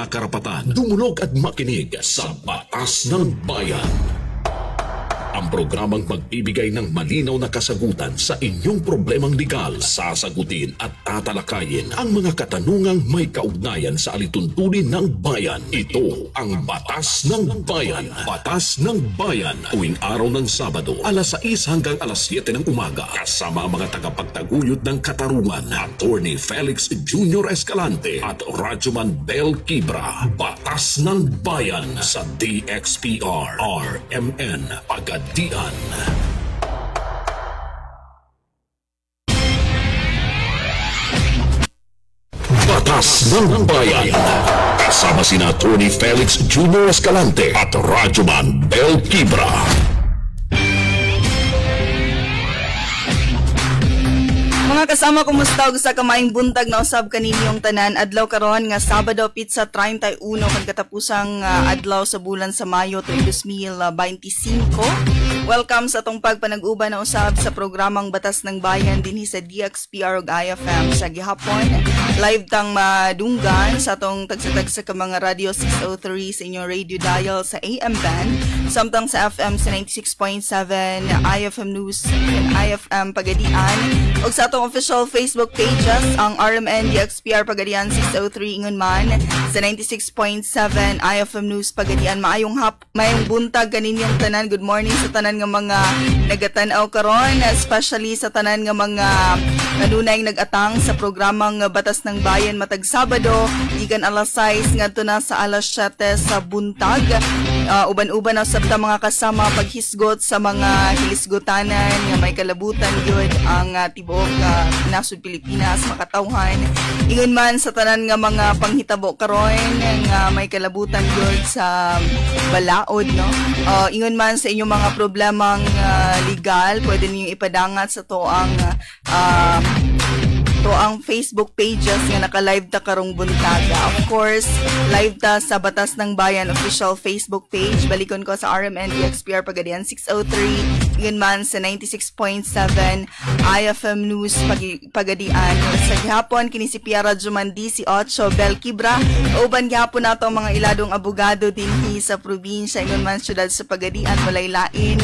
mga karapatan. Dumulog at makinig sa Batas ng Bayan. Ang programang magbibigay ng malinaw na kasagutan sa inyong problemang legal. Sasagutin at tatalakayin ang mga katanungang may kaugnayan sa alituntunin ng bayan. Ito ang Batas ng Bayan. Batas ng Bayan. Tuwing araw ng Sabado, alas 6 hanggang alas 7 ng umaga. Kasama ang mga tagapagtaguyod ng katarungan, Attorney Felix Jr. Escalante at Radyoman Bel Quibra. Batas ng Bayan sa DXPR RMN Pagadian. Batas ng Bayan. Kasama sina Attorney Felix Jr. Escalante at Radyoman Bel Quibra. Mga kasama, kumusta og sa kamaing buntag na usab kaninyong tanan adlaw karon nga Sabado Pizza 31 kan katapusang adlaw sa bulan sa Mayo 2025. Welcome sa atong pagpanag-uban na usab sa programang Batas ng Bayan dinhi sa DXPR ug IFM sa gihapon. Live tang madunggan sa atong tagsa-tagsa ka mga radio 603 sa inyong radio dial sa AM band, samtang sa FM sa 96.7 IFM News and IFM Pagadian ug sa atong official Facebook pages ang RMN DXPR Pagadian 603 ingon man sa 96.7 IFM News Pagadian. Maayong buntag kaninyong tanan. Good morning sa tanan nga mga nagatan-aw karon, especially sa tanan nga mga kanunay nag-atang sa programang Batas ng Bayan matag Sabado gikan alas 6 ngadto na sa alas 7 sa buntag. Uban-uban na sabta mga kasama paghisgot sa mga hilisgotanan nga may kalabutan gyud ang tibuok nasud Pilipinas makatawhan. Ingon man sa tanan nga mga panghitabo karon nga may kalabutan gyud sa balaod, no. Ingon man sa inyong mga problemang legal, pwede niyo ipadangat sa to ang Facebook pages nga naka-live ta karong buntaga. Of course, live ta sa Batas ng Bayan official Facebook page. Balikon ko sa RMN DXPR Pagadian 603. Yun man sa 96.7 IFM News Pagadian. Sa gihapon, kini si Piara Jumandi, si Ocho Bel Quibra. Uban gihapon nato ang mga iladong abogado dinhi sa probinsya. Yun man syudad sa Pagadian, malaylain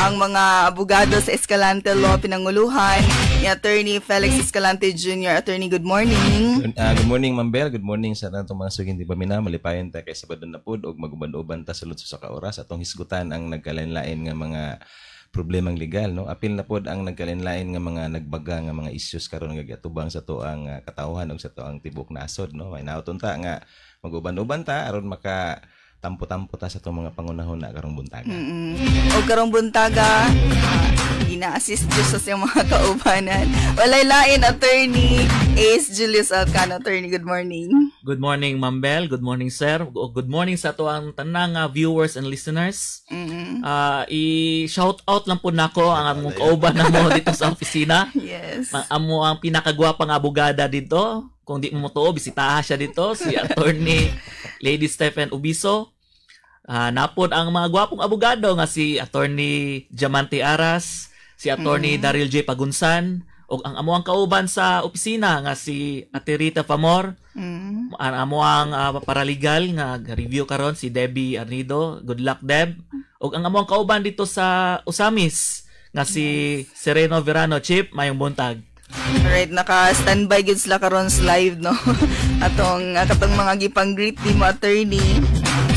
ang mga abogado sa Escalante Law pinanguluhan ni Attorney Felix Escalante Jr. Attorney, good morning. Good morning, Ma'am Bel. Good morning sa natong mga sugin di pamina. Malipayon ta kay Sabado na pud og maguban-uban ta sulod sa kaoras atong hisgutan ang nagkalain-lain nga mga problemang legal, no. Apil na pod ang nagkalain-lain nga mga nagbaga nga mga issues karon nga giatubang sa to ang katawhan ug sa to ang tibok nasod, no. May nauton ta nga maguban-uban ta aron maka tampo-tampo ta sa itong mga pangunahon na karong buntaga. O karong buntaga, gina-assist Diyos sa mga kaubanan. Walay lain, Attorney Ace Julius Alcano. Attorney, good morning. Good morning, Ma'am Bel. Good morning, sir. Good morning sa ito ang tanang viewers and listeners. I-shout out lang po nako ang among kauban na mo dito sa opisina. Yes. Amo ang pinakagwapang abogada dito. Kung di mo to, bisitaha siya dito, si Attorney Lady Stephen Ubiso. Napod ang mga gwapong abogado nga si Attorney Diamante Aras, si Attorney Daryl J. Pagunsan, o ang amuang kauban sa opisina nga si Ate Rita Famor, ang amuang paralegal nga review karon si Debbie Arnido. Good luck, Deb. O ang amuang kauban dito sa Usamis nga si Sereno Verano. Chip, mayong buntag. Alright, naka-standby gud sila karon sa live, no. Atong katong mga gipang-greet di mo, Attorney.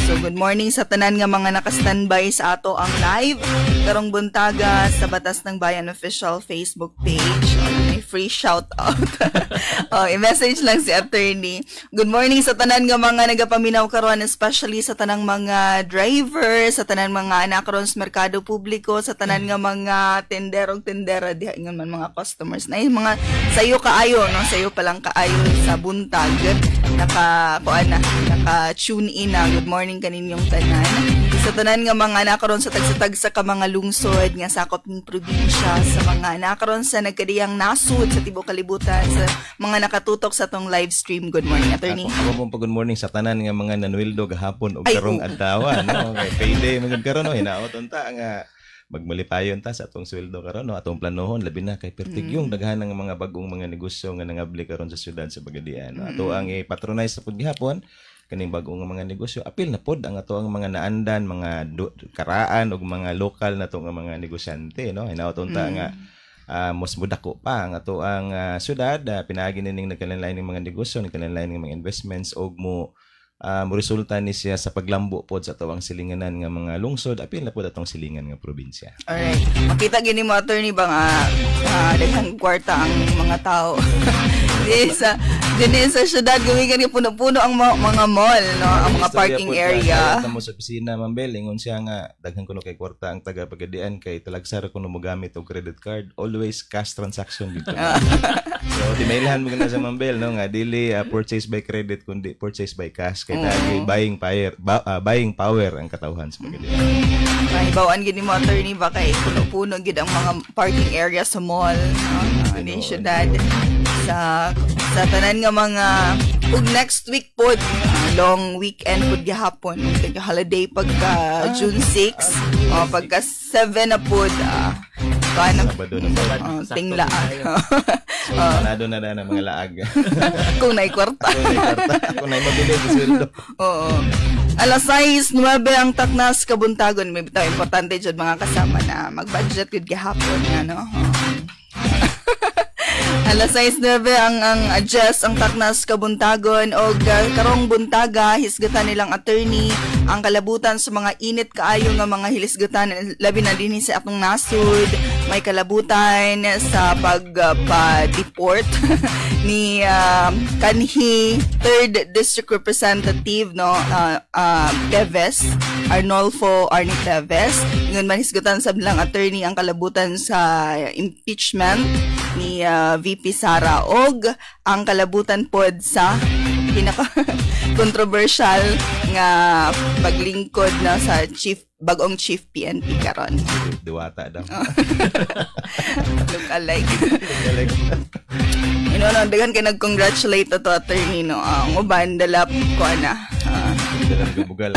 So good morning sa tanan nga mga naka-standby sa ato ang live karong buntaga sa Batas ng Bayan official Facebook page. May free shout out. I-message lang si Attorney. Good morning sa tanan nga mga nagapaminaw karon, especially sa tanang mga driver, sa tanan mga anak karon sa merkado publiko, sa tanan nga mga tenderong tendera diha ingon man mga customers. Na mga sayo kaayo, no, sayo pa lang kaayo sa buntag. Naka-tune in na. Good morning kaninyong tanan. Sa tanan nga mga nakaroon sa tagsa-tagsa ka mga lungsod nga sakop ng probinsya, sa mga nakaroon sa nagkadiyang nasud sa tibok kalibutan, sa mga nakatutok sa tong live stream. Good morning, Attorney. Ako po good morning sa tanan nga mga nanwildo gahapon og karong adlaw, no. Kay payday magud karon, no. Hinaot unta nga magmalipayon ta sa atong sweldo karon, no, atong planohon labi na kay pertigyong daghan ng mga bagong mga negosyo nga nangabli karon sa syudad sa Pagadian, no. Ato ang i-patronize sa pud gihapon kaning bag-o nga mga negosyo, apil na pod ang ato ang mga naandan, mga karaan ug mga lokal na to nga mga negosyante, no? Hinaut unta nga mas mudako pa ang ato ang syudad, pinaagi ning nagkalanlain ng mga negosyo, nagkalanlain ng mga investments og mo resulta ni siya sa paglambo pod sa tawang silinganan nga mga lungsod, apil na pod atong silingan nga probinsya. Alright. Makita gini mo, attorney, ba nga daghang kwarta ang mga tao. Dini sa syudad, gumigan ni puno-puno ang mga mall, no? Ang mga parking area. Mo sa opisina, Ma'am Bel, ingon siya nga daghan kuno kay kwarta ang taga-pagadian kay talagsara kuno mogamit og credit card, always cash transaction dito. So timailahan mo na sa Ma'am Bel, no, nga dili purchase by credit kundi purchase by cash kay buying power ang katawhan sa pagadian. Bawaan gini mo, attorney, ba kay puno-puno gid ang mga parking area sa mall, no? Ni syudad. Sa tanan nga mga ug next week pod, long weekend pod gihapon, kay holiday pagka June 6, pagka 7 na pod, kanang Sabado na tinglaag. So, panado na ang mga laag. Kung naay kwarta. Kung naay mabili sa sweldo. Oo. Alas 6:09 ang taknas kabuntagon, may bitaw importante jud mga kasama na mag-budget gud gihapon nga, no. Alas 6:09 ang adjust ang taknas kabuntagon og karong buntaga hisgatan nilang attorney ang kalabutan sa mga init kaayo nga mga hilisgatan, labi na dinhi sa atong nasud. May kalabutan sa pagpa-deport ni kanhi 3rd District Representative, no, Teves, Arnolfo Arnie Teves. Ngun man hisgatan sa bilang attorney ang kalabutan sa impeachment ni VP Sara og ang kalabutan pod sa pinaka controversial nga paglingkod na sa bagong chief PNP karon. Diwata daw. Look alike. Dagan kay nag-congratulate to attorney, no. Ang uban dalap ko ana. Dalang bugal.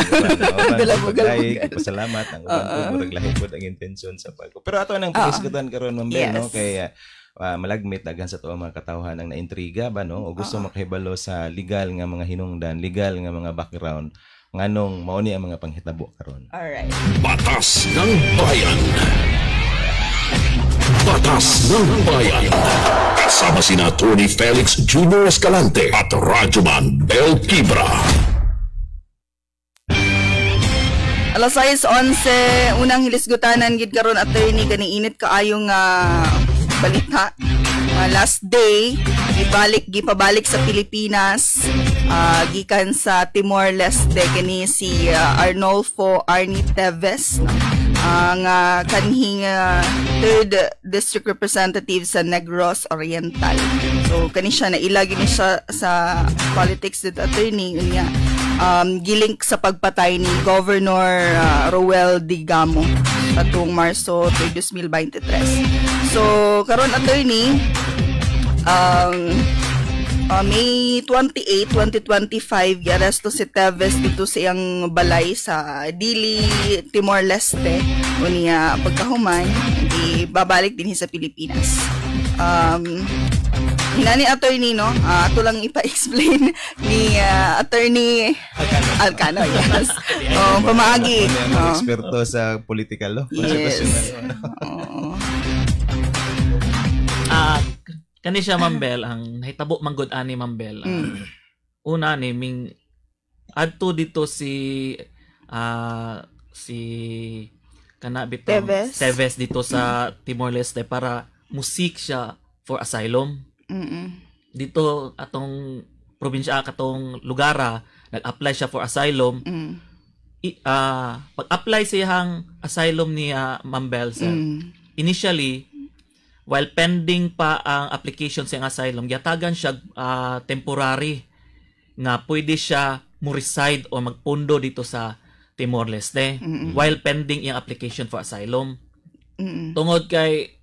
Pasalamat ang uban ko murag lahi pod ang intensyon sa pagko. Pero ato nang pagisgutan karon, Ma'am Bel, no, kay malagmit daghan sa tuwa mga katawhan ang naintriga ba, no, o gusto makahibalo sa legal nga mga hinungdan, legal nga mga background nganong mao ni ang mga panghitabo karon. Alright. Batas ng Bayan. Batas ng Bayan. Kasama sina Attorney Felix Jr. Escalante at Radyoman Bel Quibra. Alas 6:11 unang hilisgutanan gid karon, attorney, kaniinit kaayo nga balita. Last day gipabalik sa Pilipinas gikan sa Timor Leste kini si Arnolfo Arnie Teves, ang kanhing 3rd District Representative sa Negros Oriental. So kani siya nailagi ni siya sa politics dito, attorney, unya gilink sa pagpatay ni Governor Roel Digamo atong Marso 2023. So karon, attorney, May 28, 2025 giaresto si Teves dito sa iyang balay sa Dili, Timor Leste. Unya pagkahuman babalik din sa Pilipinas. Hinani, attorney, no, ato lang ipa-explain ni attorney Alcano, yes. Pamaagi. Eksperto sa political law. Yes. Kani siya, Ma'am Bel, ang nahitabo manggod ani, Ma'am Bel. Una ni ming adto dito si Teves dito sa Timor Leste para musik siya for asylum. Dito atong probinsya, katong lugara, nag-apply siya for asylum. Pag-apply siyang asylum ni Ma'am Bel, initially, while pending pa ang application sa asylum, giyatagan siya temporary nga pwede siya mo reside o magpundo dito sa Timor Leste while pending yung application for asylum. Tungod kay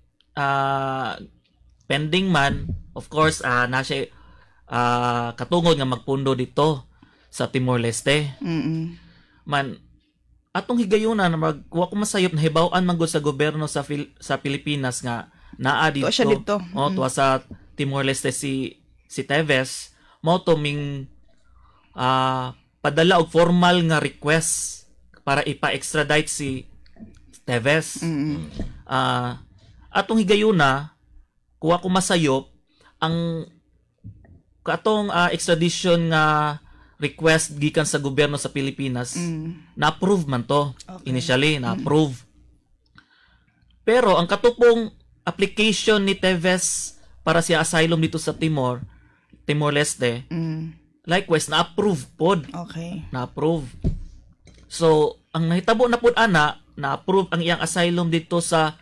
pending man, of course, na siya katungod nga magpundo dito sa Timor Leste. Man, atong higayunan na magkuha ko masayop na hibaw-an manggod sa gobyerno sa Pilipinas nga naa dito. Tuwa sa Timor Leste si Teves, mo to ming padala og formal nga request para ipa-extradite si Teves. Atong higayuna, kuha ko masayop, ang katong extradition nga request gikan sa gobyerno sa Pilipinas, na-approve man to. Okay. Initially, na-approve. Pero ang katupong application ni Teves para siya asylum dito sa Timor-Leste, likewise, na-approve pod. Okay. Na-approve. So, ang nahitabo na pod ana, na-approve ang iyang asylum dito sa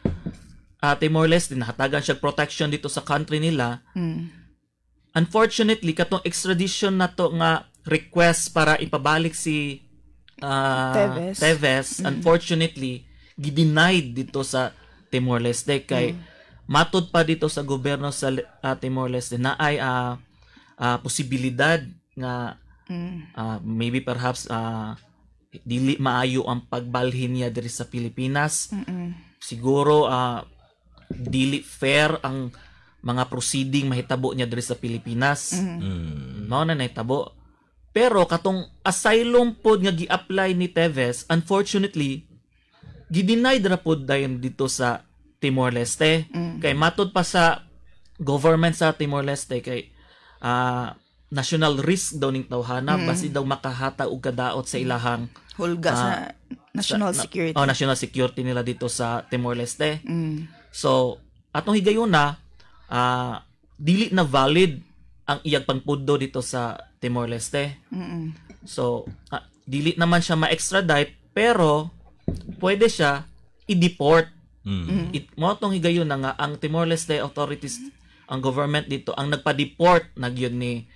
Timor-Leste, nahatagan siya protection dito sa country nila. Unfortunately, katong extradition na to nga request para ipabalik si Teves, unfortunately, gidenied dito sa Timor-Leste kay matud pa dito sa gobyerno sa Timor-Leste na ay posibilidad nga maybe perhaps dili maayo ang pagbalhin niya diri sa Pilipinas. Siguro dili fair ang mga proceeding mahitabo niya diri sa Pilipinas. Mao na nahitabo. Pero katong asylum pod nga gi-apply ni Teves, unfortunately, gi-denied ra pod dayon dito sa Timor-Leste. Kay matud pa sa government sa Timor-Leste kay national risk daw ning tawhana basi daw makahatag og kadaot sa ilahang Hulga sa national security. National security nila dito sa Timor-Leste. So, atong higayuna, dili na valid ang iyang pangpuddo dito sa Timor-Leste. So, dili naman siya ma-extradite, pero pwede siya i-deport. Mo atong higayuna nga ang Timor-Leste authorities, ang government dito, ang nagpa-deport nagyud ni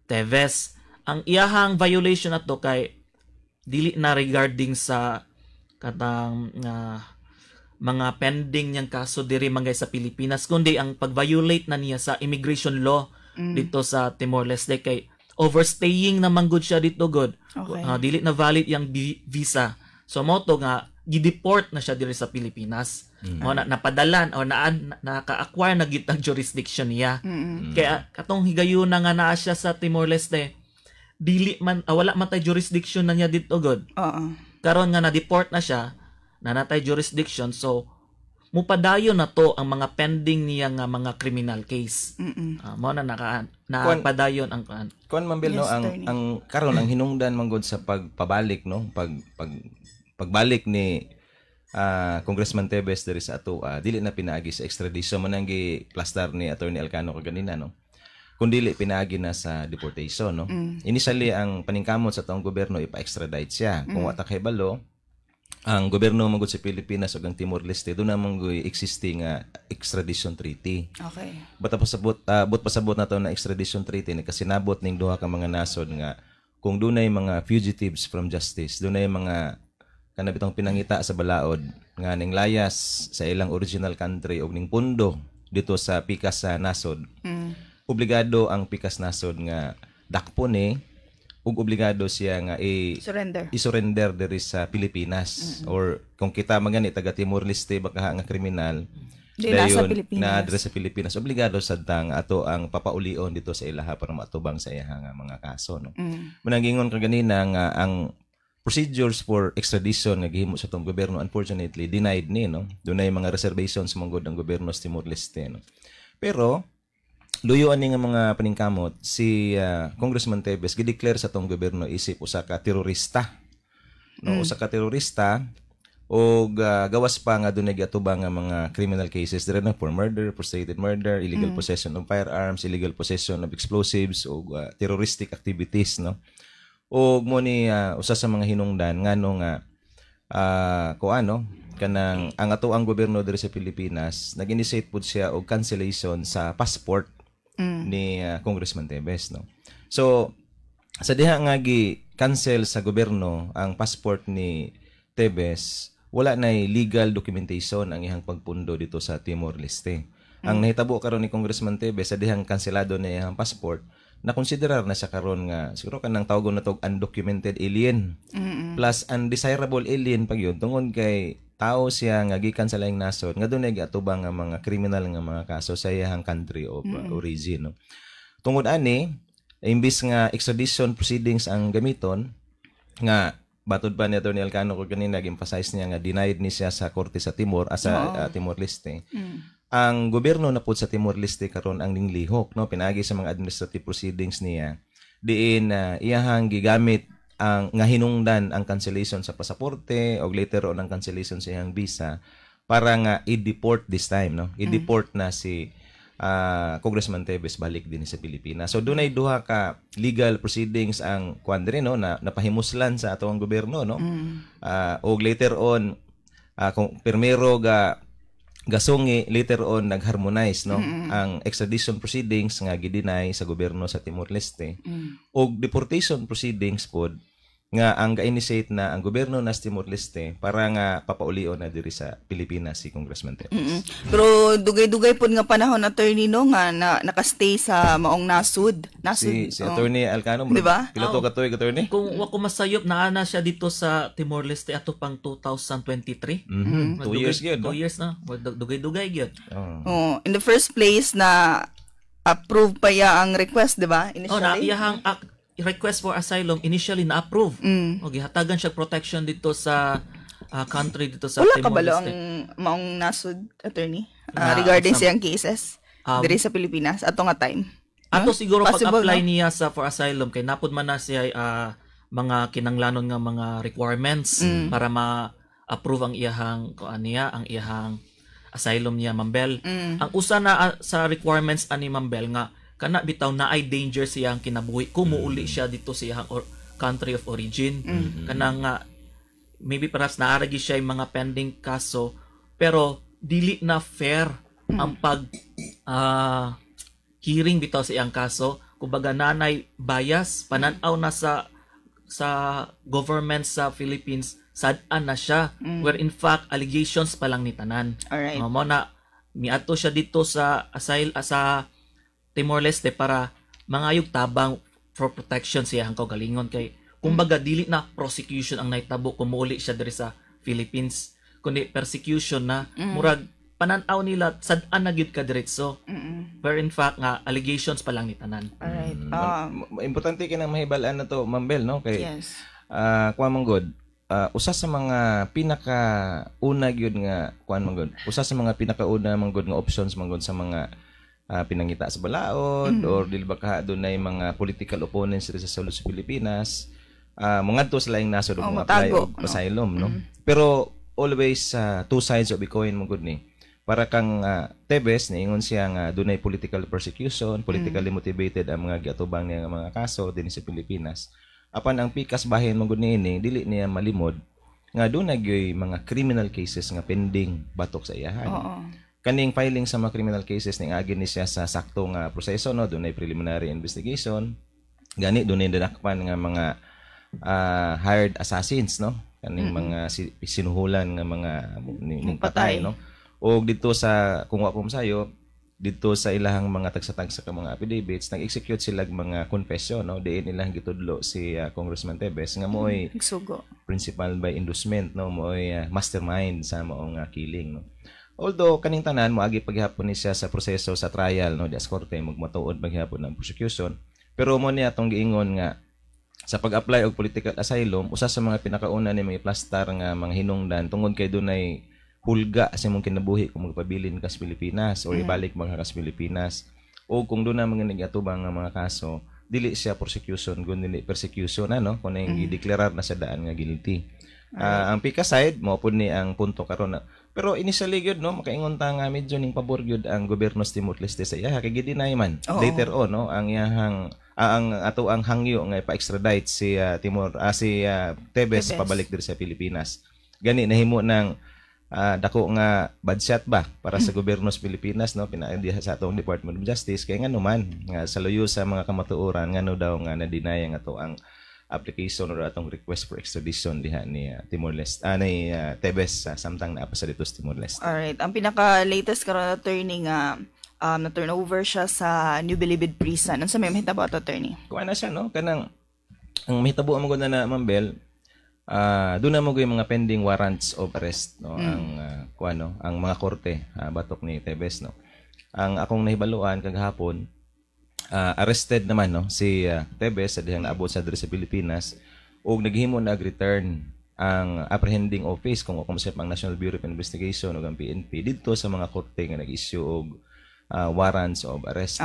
Teves. Ang iyahang violation ato kay dili na regarding sa katang mga pending niyang kaso diri mangay sa Pilipinas, kundi ang pag-violate na niya sa immigration law dito sa Timor-Leste kay overstaying naman good siya dito good. Okay. Dili na valid yung visa. So mo to nga gi-deport na siya diri sa Pilipinas. Mo na napadalan o naka-acquire na gyud ang jurisdiction niya. Kaya katong higayuna nga naa siya sa Timor-Leste, dili man wala man tay jurisdiction na niya dito god. Karon nga na-deport na siya, na natay jurisdiction, so mupadayon na to ang mga pending niya nga mga criminal case. Mao na napadayon ang Kuan mambil no, Yes, ang attorney. ang karon ang hinungdan manggod sa pagpabalik no, pagbalik ni Congressman Teves diri sa ato, dili na pinaagi sa extradition man ang gi-plastar ni Attorney Alcano kaganina no. Kundili pinaagi na sa deportation no. Initially ang paningkamot sa taong gobyerno ipa-extradite siya. Kung wa ta kay balo, ang gobyerno manggod sa Pilipinas ug ang Timor-Leste do na manggoy existing extradition treaty. Okay. But pasabot na to na extradition treaty ni kasinabot ning duha ka mga nasod nga kung dunay mga fugitives from justice, dunay mga kanabitong pinangita sa balaod nga ning layas sa ilang original country ug ning pundo dito sa pikas sa nasod. Obligado ang pikas nasod nga dakpo ni ug obligado siya nga i-surrender diri sa Pilipinas. Or kung kita magani taga Timor-Leste baka nga kriminal na diri sa Pilipinas, obligado sad tang ato ang papaulion dito sa ilaha para matubang sa iya nga mga kaso no. Manangingon ka ganina nga ang procedures for extradition nga gihimo sa tong gobyerno unfortunately denied ni no. Dunay mga reservations manggod ang gobyerno sa Timor-Leste no. Pero luyoan ni nga mga paningkamot si Congressman Teves gi-declare sa tong gobyerno isip usa ka terorista. No, usa ka terorista og gawas pa nga dunay giatubang nga mga criminal cases dire na for murder, frustrated murder, illegal possession of firearms, illegal possession of explosives og terroristic activities no. Og mo ni usa sa mga hinungdan ngano nga kuano kanang ang ato ang gobyerno diri sa Pilipinas nag-initiate pud siya og cancellation sa passport ni Congressman Teves no. So sa diha nga gi-cancel sa gobyerno ang passport ni Teves, wala nay legal documentation ang ihang pagpundo dito sa Timor-Leste. Ang nahitabo karon ni Congressman Teves sa dihang kanselado na iyang passport, na konsiderar na siya karon nga siguro kanang tawgon na tog undocumented alien plus undesirable alien pag yun tungod kay tao siya nga gikan sa laing nasod nga dunay giatubang nga mga criminal nga mga kaso sa iyang country of origin no. Tungod ani imbis nga extradition proceedings ang gamiton nga batod pa ni Atty. Alcano ko kanina nag-emphasize niya nga denied ni siya sa korte sa Timor Timor-Leste. Ang gobyerno na pud sa Timor-Leste karon ang ninglihok no pinagi sa mga administrative proceedings niya diin iyahang gigamit ang nga hinungdan ang cancellation sa pasaporte o later on ang cancellation sa iyang visa para nga i-deport this time no i-deport na si Congressman Teves balik din sa Pilipinas. So dunay duha ka legal proceedings ang kuandre no na napahimuslan sa atong gobyerno no. O later on kung primero gasungi later on nagharmonize no ang extradition proceedings nga gidinay sa gobyerno sa Timor-Leste og deportation proceedings pod nga ang ga-initiate na ang gobyerno na sa Timor-Leste para nga papaulion na diri sa Pilipinas si Congressman Teves. Pero dugay-dugay pod nga panahon attorney no nga nakastay sa maong nasud. Si Attorney Alcano, diba? Piloto ka tuig attorney? Kung wako masayop naana siya dito sa Timor-Leste ato pang 2023. 2 years gyud. 2 years na. Dugay-dugay gyud. In the first place na approve pa ya ang request, di ba? Na iyahang request for asylum initially na-approve. O gihatagan siya protection dito sa country dito sa Timor-Leste. Wala ka balo ang maong nasud attorney regarding siyang cases diri sa Pilipinas ato nga time? Ato siguro pag-apply no? niya sa for asylum kay napud man na siya mga kinanglanon nga mga requirements para ma-approve ang iyahang ang iyahang asylum niya Mambel. Ang usa na sa requirements ani Mambel nga kana bitaw na ay danger siyang kinabuhi kung muuli siya dito sa iyang country of origin. Kana nga maybe perhaps naaragi siya yung mga pending kaso pero dili na fair ang pag hearing bitaw sa iyang kaso. Kumbaga nanay bias pananaw na sa government sa Philippines sad-an na siya where in fact allegations pa lang ni tanan. Alright. Mo na miadto siya dito sa sa Timor-Leste para mangayog tabang for protection siya ang kaugalingon kay kumbaga dili na prosecution ang naitabo kung muuli siya diri sa Philippines kundi persecution na murag pananaw nila sad-an na gyud ka diretso where in fact nga allegations pa lang ni tanan. Alright. Importante kinang mahibal-an na to Mambel no kay Yes. kuan manggod usa sa mga pinakauna gyud nga kuan manggod usa sa mga pinakauna manggod nga options manggod sa mga pinangita sa balaod or dili ba ka dunay mga political opponents sa sulod sa Pilipinas mangadto sila yung nasod og apply og asylum no pero always two sides of the coin manggod ni para kang Teves niingon siya nga dunay political persecution politically motivated ang mga giatubang niya nga mga kaso dinhi sa Pilipinas apan ang pikas bahin manggod niini dili niya malimod nga dunay gyoy mga criminal cases nga pending batok sa iyahan. Kaning filing sa mga criminal cases ning agi ni siya sa saktong proseso no dunay preliminary investigation gani dunay dinakpan nga mga hired assassins no kaning mga sinuhulan nga mga ning patay no og dito sa kung wa ko masayo dito sa ilahang mga tagsa-tagsa ka mga affidavits nag-execute sila mga confession no diin ilang gitudlo si Congressman Teves nga moy principal by inducement no moy mastermind sa maong killing no. Although kaning tanan moagi paghapon ni siya sa proseso sa trial no di as korte magmatuod paghapon ng prosecution pero mo niya atong giingon nga sa pag-apply og political asylum usa sa mga pinakauna ni mga plastar nga mga hinungdan tungod kay dunay hulga sa imong kinabuhi kung magpabilin ka sa Pilipinas o ibalik mga ka sa Pilipinas o kung doon na mga nagatubang nga mga kaso dili siya prosecution kundi persecution no kung i-declarar na sa daan nga guilty. Ang pika side mo pud ni ang punto karon pero initially gyud no makaingon ta nga medyo ning pabor gyud ang gobyerno sa Timor-Leste sa iya kay gidinay man later on no ang iyahang ang ato ang hangyo nga ipa-extradite si Teves pabalik diri sa Pilipinas gani nahimo ng dako nga budget ba para sa gobyerno sa Pilipinas no pinaandi sa atong Department of Justice kay ngano man nga sa luyo sa mga kamatuoran ngano daw nga na-deny ang ato ang application or atong request for extradition diha ni Timor-Leste ni Teves samtang naa pa sa dito sa Timor-Leste. Alright, ang pinaka latest karon attorney nga na turnover siya sa New Bilibid prison. Ano sa may mahitabo ato attorney? Kuha na siya no kanang ang mahitabo mo gud na Mambel doon na mo yung mga pending warrants of arrest no ang mga korte batok ni Teves no. Ang akong nahibaluan kagahapon arrested naman no si Tebes sa dihang naabot sa diri sa Pilipinas ug naghimo na return ang apprehending office kung kumsep ang National Bureau of Investigation ug ang PNP didto sa mga korte nga nag-issue og warrants of arrest.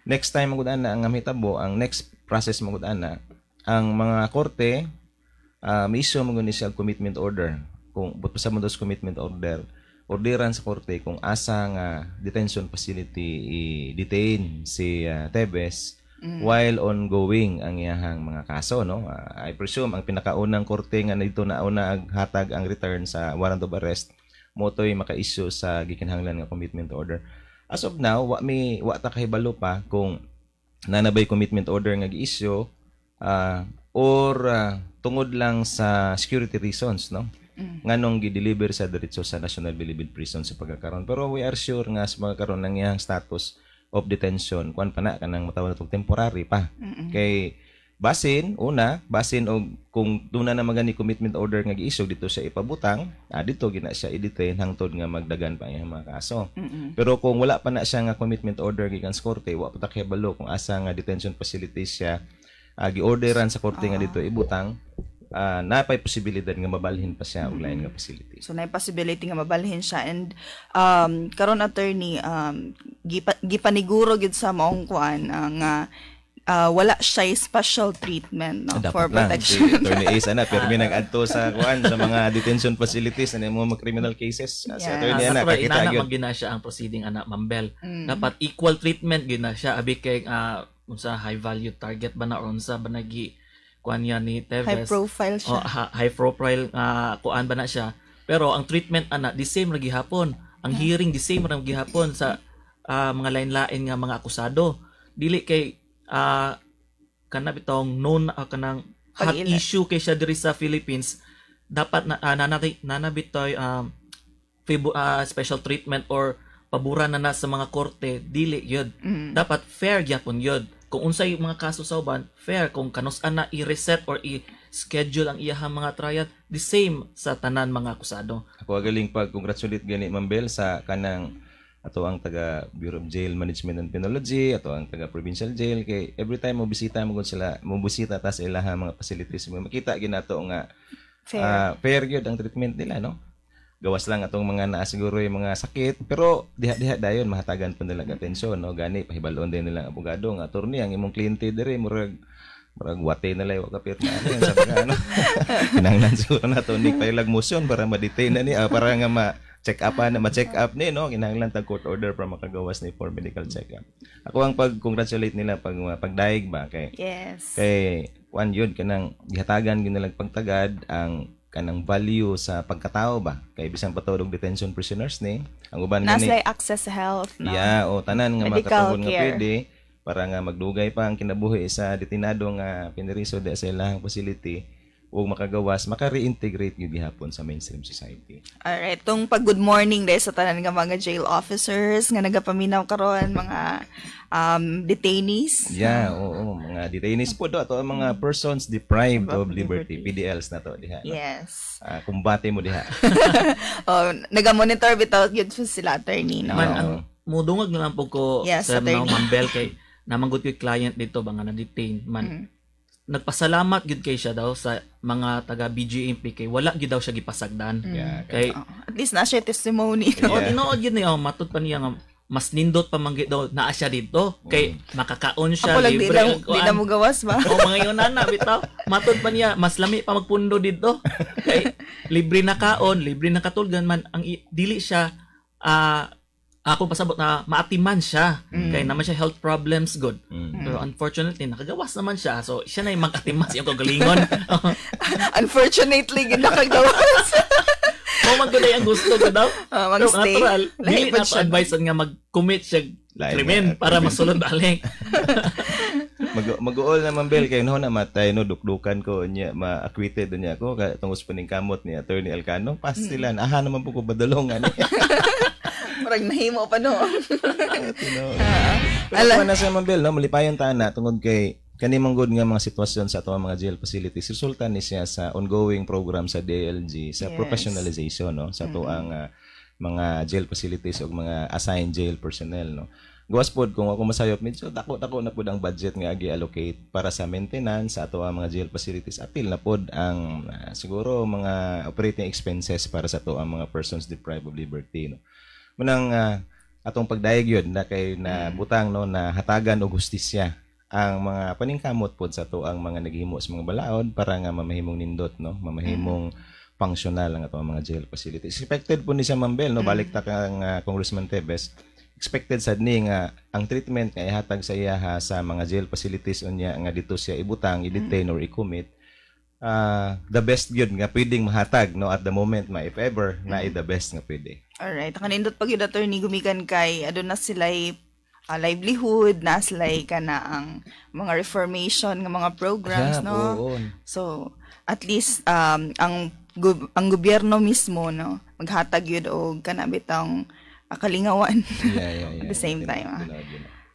Next time magud ana ang mahitabo, ang next process magud ana ang mga korte mi-issue magud ni siya commitment order. Kung but sa mo commitment orderan sa korte kung asa nga detention facility i-detain si Tebes while ongoing ang iyahang mga kaso, no? I presume ang pinakaunang korte nga dito na una hatag ang return sa warrant of arrest motoy maka-issue sa gikinahanglan nga commitment order. As of now, wa ta kahibalo pa kung nanabay commitment order nga gi-issue or tungod lang sa security reasons, no? Nganong gi-deliver sa diretso sa National Bilibid Prison sa pagkakaroon. Pero we are sure nga sa pagkakaroon ng iyang status of detention kuan pa na kanang matawag natong temporary pa. Kay basin og kung duna na magani commitment order nga gi-issue dito siya ipabutang, dito gina siya i-detain hangtod nga magdagan pa ang mga kaso. Pero kung wala pa na siya nga commitment order gikan sa korte, wa pa ta kahibalo kung asa nga detention facilities siya gi-orderan sa korte nga dito ibutang, napay posibilidad nga mabalhin pa siya og lain nga facility. So na possibility nga mabalhin siya, and karon attorney gipaniguro gid sa maong kuan nga wala siya special treatment, no, for protection. Si Attorney Ace ana permi nag-adto sa kuan sa mga detention facilities na mo criminal cases. Si Attorney ana kakita gyud gina siya ang proceeding ana Mambel. Dapat equal treatment gina siya abi kay unsa high value target ba na or unsa ba nagi kuan yan ni Tebes. High profile siya. High profile kuan ba na siya. Pero ang treatment ana the same ra gihapon. Ang hearing the same ra gihapon sa mga lain-lain nga mga akusado. Dili kay kana bitong known kanang hot issue kay siya diri sa Philippines, dapat nanabitoy special treatment or paboran na sa mga korte, dili yun. Dapat fair gyapon yun. Kung unsay mga kaso sa uban, fair. Kung kanus-an na i-reset or i-schedule ang iyahang mga trial, the same sa tanan mga akusado. Ako agaling pag-congratulate gani Mambel sa kanang ato ang taga Bureau of Jail Management and Penology, ato ang taga Provincial Jail, kay every time mo bisita ta sa ilahang mga facilities mo, makita ginato nga fair gyud ang treatment nila, no? Gawas lang atong mga naasiguro yung mga sakit, pero diha dayon mahatagan pa nila atensyon, no? Gani pahibalon din nila ang abogado nga attorney ang imong kliyente diri murag wate na lay wa ka pirma ano sa ano. Kinahanglan siguro nato ni pailag motion para ma-detain na ni para nga ma-check up ni, no? Kinahanglan tag court order para makagawas ni for medical check-up. Ako ang pag-congratulate nila pagdaig ba kay one yun kanang gihatagan gyud nilang pagtagad ang kanang value sa pagkatao ba kay bisan patulog detention prisoners ni ang uban gani nasa access sa health, no? Tanan nga makatungod nga pwede para nga magdugay pa ang kinabuhi sa detinado nga piniriso sa ilang facility o makagawas maka-reintegrate gyud gihapon sa mainstream society. Alright, tong pag good morning dahil sa tanan nga mga jail officers nga nagapaminaw karon mga detainees. Mga detainees po do ato mga persons deprived of liberty, PDLs na to diha. Yes. Kumbate mo diha. Naga-monitor bitaw gyud sila attorney, no? Ang mudungog na lang po ko sa Mambel kay namanggod ko client dito ba nga na-detain man. Nagpasalamat gud kay siya daw sa mga taga BGMP kay wala gid daw siya gipasagdan. Kay at least na siya testimony. Tinuod gid niya matud pa niya nga mas nindot pa man gid daw naa siya dito kay makakaon siya libre. Di na mo gawas ba? Mga yunana bitaw. Matud pa niya mas lami pa magpundo dito. Kay libre na kaon, libre na katulgan man ang dili siya ako pasabot na maatiman siya kay naman siya health problems good. Pero unfortunately nakagawas naman siya, so siya na yung mag-atiman sa iyong kagalingon. Unfortunately ginakagawas. Magkuday ang gusto ko daw. Pero natural, dili na siya advice nga mag-commit siya krimen para masulod balik. Mag-uol na Mambel kay no namatay no dukdukan ko niya ma-acquitted niya ako tungod sa paningkamot ni Attorney Elcano. Pastilan aha naman po ko badalongan. Parang nahimo pa no. Pero na sa Mambel no malipayon ta na tungod kay kanimong good nga mga sitwasyon sa ato mga jail facilities resulta ni siya sa ongoing program sa DLG sa professionalization, no, sa ato ang mga jail facilities o mga assigned jail personnel, no. gawas pod kung ako masayop medyo dako na pod ang budget nga gi-allocate para sa maintenance sa ato ang mga jail facilities. Apil na pod ang siguro mga operating expenses para sa ato ang mga persons deprived of liberty, no. Munang atong pagdayeg yun na kay na butang, no, na hatagan og hustisya ang mga paningkamot pod sa ato ang mga naghimo sa mga balaod para nga mamahimong nindot, no, mamahimong functional ang ato ang mga jail facilities. Expected po ni siya Ma'am Bel, no, balik ta kang Congressman Tevez, expected sad ni nga ang treatment nga ihatag sa iya sa mga jail facilities unya nga dito siya ibutang, i-detain or i-commit, the best gyud nga pwedeng mahatag, no, at the moment if ever na the best nga pwede. Alright, kanindot pag yun attorney gumikan kay adun na sila'y livelihood, na sila'y kana ang mga reformation nga mga programs, no? So at least ang gobyerno mismo, no, maghatag yun og kanabit ang kalingawan. At the same time.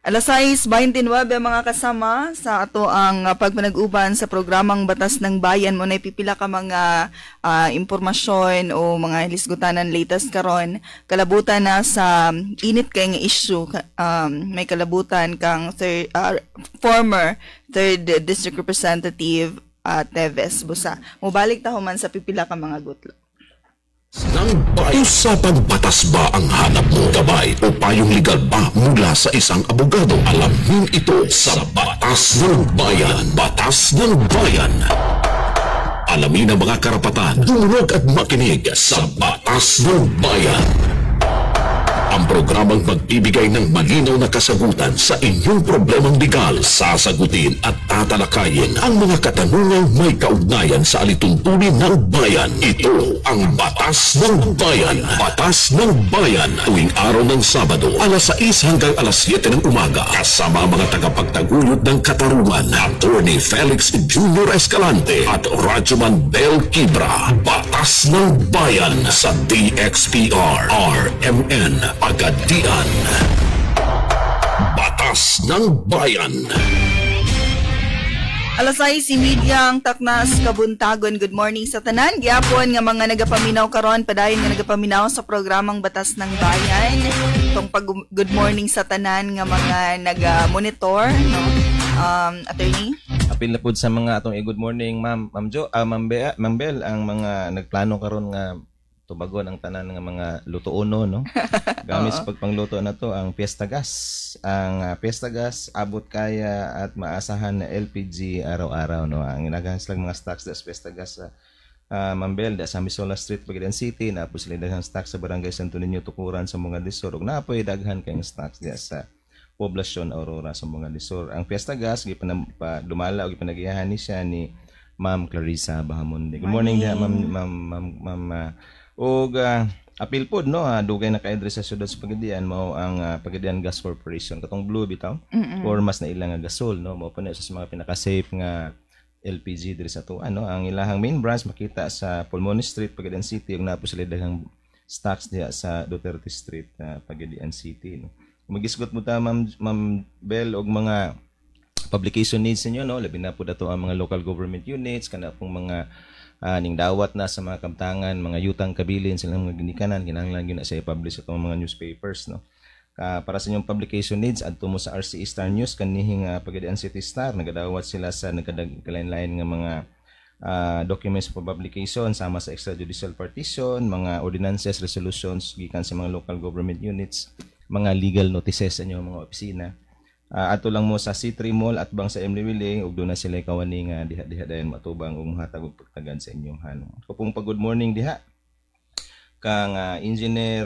Alas 6:29 mga kasama sa ato ang pagpanag-uban sa programang Batas ng Bayan mo na ipipila ka mga impormasyon o mga hisgutanan latest karon. Kalabutan na sa init kay nga issue, may kalabutan kang former 3rd District Representative Tevez Busa. Mubalik ta human sa pipila ka mga gutlo. Nang bayan, usapang batas ba ang hanap mo? Gabay o payong legal ba mula sa isang abogado? Alamin ito sa Batas ng Bayan. Batas ng Bayan. Alamin ang mga karapatan, dumulog at makinig sa Batas ng Bayan. Ang programang magbibigay ng malinaw na kasagutan sa inyong problemang legal. Sasagutin at tatalakayin ang mga katanungang may kaugnayan sa alituntunin ng bayan. Ito ang Batas ng Bayan. Batas ng Bayan. Tuwing araw ng Sabado, alas 6 hanggang alas 7 ng umaga. Kasama ang mga tagapagtaguyod ng katarungan, Attorney Felix Jr. Escalante at Rajuman Bel Kibra. Batas ng Bayan sa DXPR RMN Pagadian. Batas ng Bayan. Alas 6:30 ang taknas kabuntagon. Good morning sa tanan. Gyapon nga mga nagapaminaw karon, padayon nga nagapaminaw sa programang Batas ng Bayan. Itong good morning sa tanan nga mga naga-monitor, no? Attorney? Apil na pud sa mga atong good morning Ma'am Jo, Ma'am Bel, ang mga nagplano karon nga tubagon ang tanan nga mga luto uno, no. Gamit sa pagpangluto na to ang Fiesta Gas. Ang Fiesta Gas abot kaya at maasahan na LPG araw-araw, no. Ang inagahan silang mga stocks sa Fiesta Gas sa Ma'am Bel sa Misola Street, Pagadian City, na po sila daghang stocks sa Barangay Santo Niño, Tukuran sa mga Lisor, ug napoy daghan kayong stocks diya sa Poblacion Aurora sa mga Lisor. Ang Fiesta Gas dumala og ipanagiyahan ni siya ni Ma'am Clarissa Bahamonde. Good morning diha Ma'am og apil pod, no, dugay na kay sa syudad sa Pagadian mao ang Pagadian Gas Corporation katong blue bitaw or mas na ilang nga gasol, no, mao pa na sa mga pinaka-safe nga LPG diri sa tuwa, no. Ang ilahang main branch makita sa Pulmoney Street, Pagadian City, ug napo sila daghang stocks diha sa Duterte Street, Pagadian City, no. Magisgot mo ta Ma'am Bel og mga publication needs niyo, no, labi na po dato ang mga local government units kana pong mga ning dawat na sa mga kamtangan, mga yutang kabilin silang mga ginikanan, kinahanglan gyud na sa i-publish atong mga newspapers, no. Para sa inyong publication needs adto mo sa RCE Star News kanihing Pagadian City Star, nagadawat sila sa nagkalain-lain nga mga documents for publication sama sa extrajudicial partition, mga ordinances, resolutions gikan sa mga local government units, mga legal notices sa inyong mga opisina. Ato lang mo sa C3 Mall at bang sa Emily Willing ug doon na sila kawani nga diha dayon matubang ug mahatag og pagtagad sa inyong hanong. Kupong good morning diha kang Engineer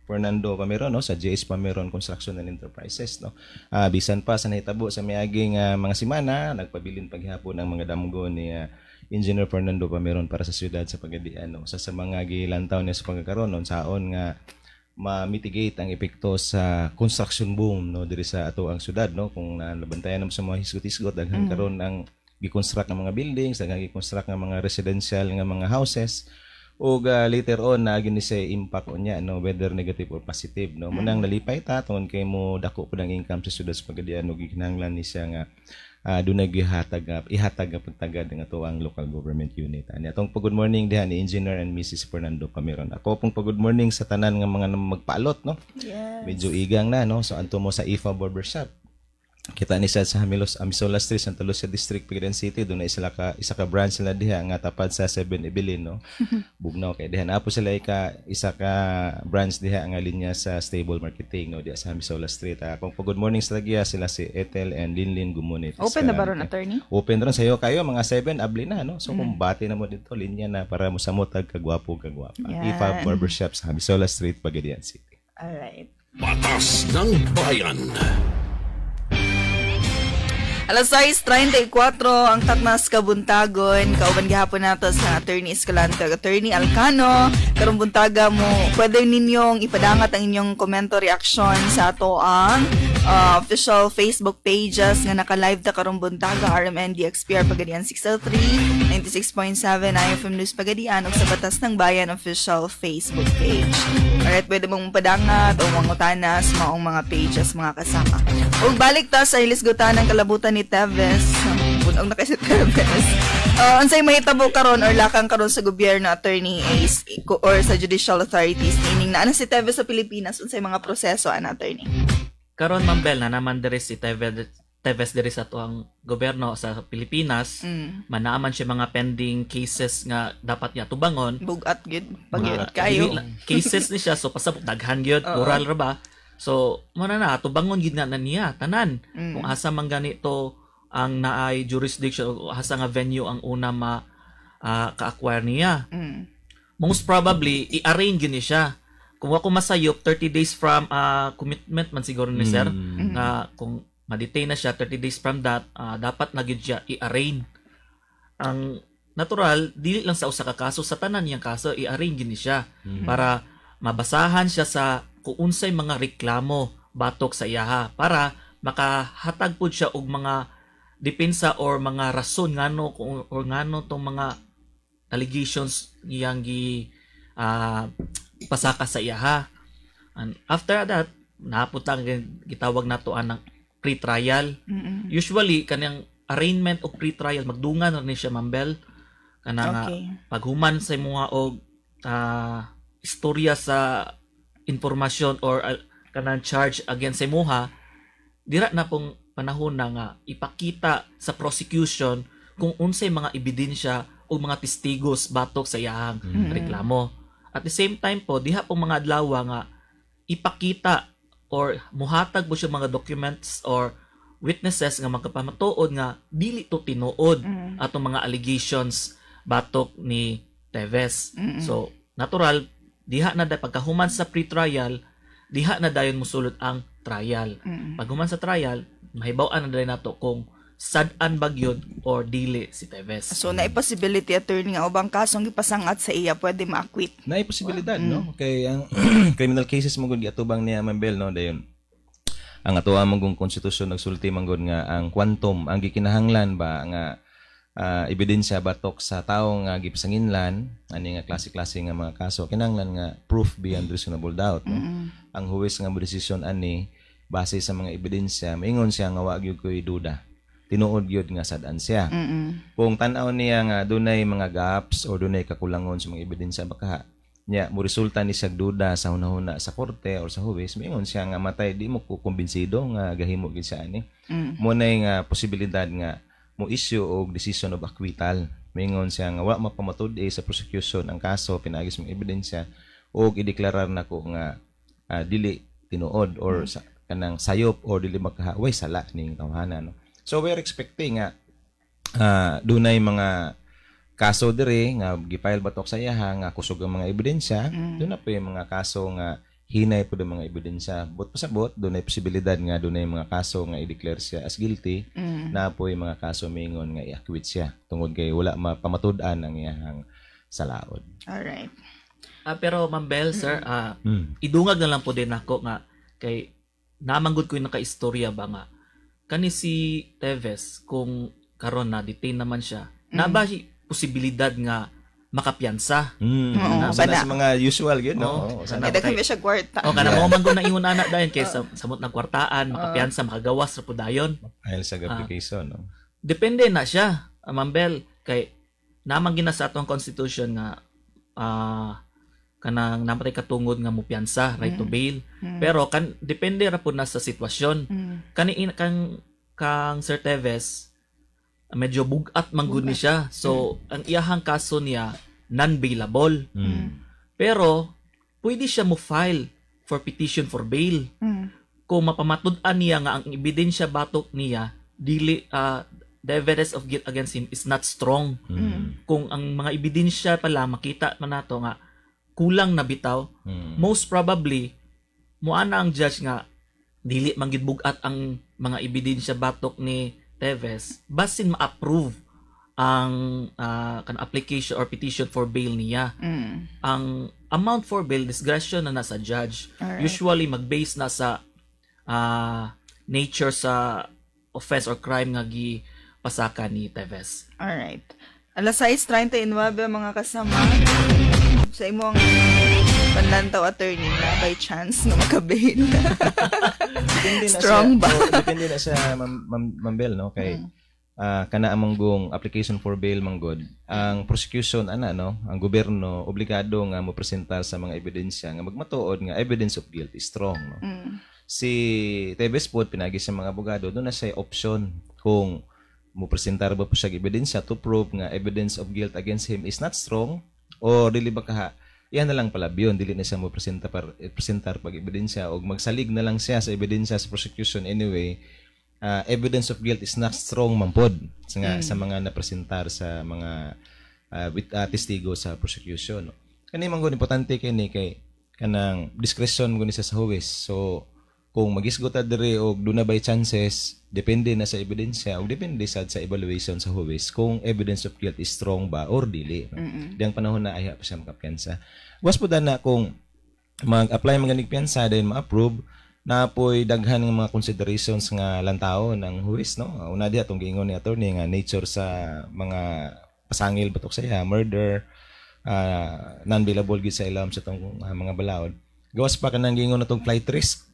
Fernando Pameron, no, sa JS Pameron Construction and Enterprises, no. Bisan pa sa nahitabo sa miaging mga semana nagpabilin paghapon ang mga damgo ni Engineer Fernando Pameron para sa siyudad sa Pagadian, no. Sa mga gilantaw niya sa pagkakaroon non saon nga ma-mitigate ang epekto sa construction boom, no, diri sa ato ang syudad, no. Kung nabantayan naman sa mga hisgot-hisgot daghan karon ang gi-construct ng mga buildings, daghan gi-construct ng mga residential nga mga houses, ug later on na gini sa impact unya, no, whether negative or positive, no. Munang nalipay ta tungod kay mo dako pud ang income sa syudad sa Pagadian ug kinahanglan ni siya nga dunay ihatag nga pagtagad nga to ang local government unit. Ani atong good morning diha ni Engineer and Mrs. Fernando Camiron. Ako pong good morning sa tanan nga mga magpaalot, no. Yes. Medyo igang na, no. So anto mo sa IFA Barbershop. Kita ni sa Amisola Street, Santa Lucia District, Pilipinas City. Doon na isa ka branch nila diha nga tapad sa 7-Eleven, no. Bugnaw kay diha na po sila isa ka branch diha nga linya sa Stable Marketing, no, diha sa Amisola Street. Kung good morning sa tagiya sila si Ethel and Linlin Gumunit. Open na ba ron, attorney? Open ron sayo kayo mga 7 abli na, no. So kung bati na mo dito linya na para mo samotag kagwapo kagwapa. Yan. IFA Barbershop sa Amisola Street, Pagadian City. Alright. Batas ng Bayan. Alas 6:34 ang taknas kabuntagon. Kauban gihapon nato sa Attorney Escalante, Attorney Alcano. Karong buntaga mo, pwede ninyong ipadangat ang inyong komento, reaction sa ato ang official Facebook pages nga naka-live ta karong buntaga, RMN DXPR Pagadian 603, 96.7 IFM News Pagadian ug sa Batas ng Bayan official Facebook page. Alright, pwede mong padangat o mangutana sa maong mga pages mga kasama. Ug balik ta sa ilisgutan ng kalabutan ni Teves. Bunog na kasi Teves. Unsay mahitabo karon or lakang karon sa gobyerno, Attorney Ace, or sa judicial authorities, meaning na si Teves sa Pilipinas, unsay mga proseso ana, Attorney? Karon Mambel na naman diri si Teves diri sa tuang gobyerno sa Pilipinas. Manaaman siya mga pending cases nga dapat niya tubangon. Bugat gid, pagyud kayo. Cases ni siya, so pasabot daghan gyud, oral ra ba? So, muna na, tubangon gid na niya, tanan. Kung asa man ganito ang naay jurisdiction o asa nga venue ang una ka-acquire niya. Most probably, i-arrange ni siya. Kung ako masayop, 30 days from commitment man siguro ni sir, na kung ma-detain na siya, 30 days from that, dapat na gid siya i-arrange. Ang natural, dili lang sa usa ka kaso, sa tanan niyang kaso, i-arrange ni siya para mabasahan siya sa kung unsay mga reklamo batok sa iyaha para makahatag pud siya og mga depensa or mga rason ngano or ngano tong mga allegations niyang pasaka sa iyaha. And after that, naputang gitawag nato ang pre-trial. Usually kanang arraignment o pre-trial magdungan na ni siya, Mambel, kanang paghuman sa mga og istorya sa informasyon or kanang charge against sa imuha, dira na pong panahon na nga ipakita sa prosecution kung unsay mga ebidensya o mga testigos batok sa iyahang reklamo. At the same time po, diha pong mga adlaw nga ipakita or muhatag mo siya mga documents or witnesses nga magpamatuod nga dili to tinuod atong mga allegations batok ni Teves. So, natural, diha na pagkahuman sa pre-trial, diha na dayon mosulod ang trial. Paghuman sa trial, mahibaw-an na dayon nato kung sad-an ba gyud or dili si Teves. So na possibility, Attorney, nga ubang kasong gipasangat sa iya pwede ma-acquit. Na posibilidad, no? Kay ang criminal cases mo gud atubang niya, Mambel, no, dayon. Ang atoa mong konstitusyon nagsulti manggod nga ang quantum ang gikinahanglan ba nga ebidensya batok sa tawo nga gipasanginlan ani nga klase-klase nga mga kaso kinahanglan nga proof beyond reasonable doubt, no? Ang huwes nga modesisyon ani base sa mga ebidensya maingon siya nga wa gyud koy duda, tinuod gyud nga sad-an siya. Kung tan-aw niya nga dunay mga gaps o dunay kakulangon sa mga ebidensya baka nya mo resulta ni siya duda sa hunahuna sa korte or sa huwes, maingon siya nga matay di mo ko kumbinsido nga gahimo gid siya ani. Mo nay nga posibilidad nga mo issue og decision of acquittal. Mingon siya nga wa mapamatud sa prosecution ang kaso pinagis mga ebidensya og ideklarar nako nga dili tinuod or kanang sayop or dili makahaway sala ning tawhana, no? So we're expecting nga dunay mga kaso diri nga gifile batok sa iyaha nga kusog ang mga ebidensya. Doon na po yung mga kaso nga hinay po ng mga ebidensya. But pasabot, doon ay posibilidad nga doon ay mga kaso nga i-declare siya as guilty, na po yung mga kaso mingon nga i-acquit siya. Tungod kay wala mapamatud-an ang iyang salaod. Alright. Pero Mambel, sir, idungag na lang po din ako nga kay namanggod ko yung naka-istorya ba nga kani si Teves kung karon na detain naman siya, na ba posibilidad nga makapiyansa. kana. Sa mga usual yun, no? Sana Daghan ba siya kwarta? kana mo man gud na ingon ana dayon kay samot ng kwartaan, makapiyansa, makagawas ra pud dayon. Dahil sa application, no? Depende na siya, Ma'am Bel, kay namang gina sa atong constitution nga kanang namatay katungod nga mupiyansa, right to bail. Pero depende ra pud na sa sitwasyon. Kang Sir Teves medyo bugat man gud ni siya. So ang iyahang kaso niya non-bailable. Pero pwede siya mo file for petition for bail. Kung mapamatud-an niya nga ang ebidensya batok niya dili the evidence of guilt against him is not strong. Kung ang mga ebidensya pala makita man nato nga kulang na bitaw, most probably moana ang judge nga dili man gid bugat ang mga ebidensya batok ni Teves basin ma-approve ang kan application or petition for bail niya. Ang amount for bail discretion na nasa judge. Alright. Usually mag-base na sa nature sa offense or crime nga gipasaka ni Teves. Alright. Alas 6:39 mga kasama. Sa imong panlantaw attorney na by chance na makabail. Strong ba? Depende na sa Ma'am Bel, no? Kay kana among gong application for bail manggod. Ang prosecution ang gobyerno obligado nga mo presentar sa mga ebidensya nga magmatuod nga evidence of guilt is strong, no? Si Teves pod pinagi sa mga abogado doon na siya option kung mo presentar ba po siya ebidensya to prove nga evidence of guilt against him is not strong o dili ba kaha yan na lang pala biyon, dili na siya mo presentar pag ebidensya o magsalig na lang siya sa ebidensya sa prosecution anyway. Evidence of guilt is not strong mampod sa mga napresentar sa mga testigo sa prosecution. Kani man gud importante kini kay kanang discretion gud sa huwes. So kung magisgot diri og duna by chances, depende na sa ebidensya o depende sa evaluation sa huwes kung evidence of guilt is strong ba or dili. Diyang panahon na ay pa siya makapiyansa. Was po na kung mag-apply mga nigpiyansa dahil ma-approve na po'y daghan ng mga considerations nga lantaw ng huwes, no? Una diha tong giingon ni attorney nga nature sa mga pasangil batok sa iya, murder, non-bailable gid sa ilam sa tong mga balaod. Gawas pa kanang giingon na tong flight risk.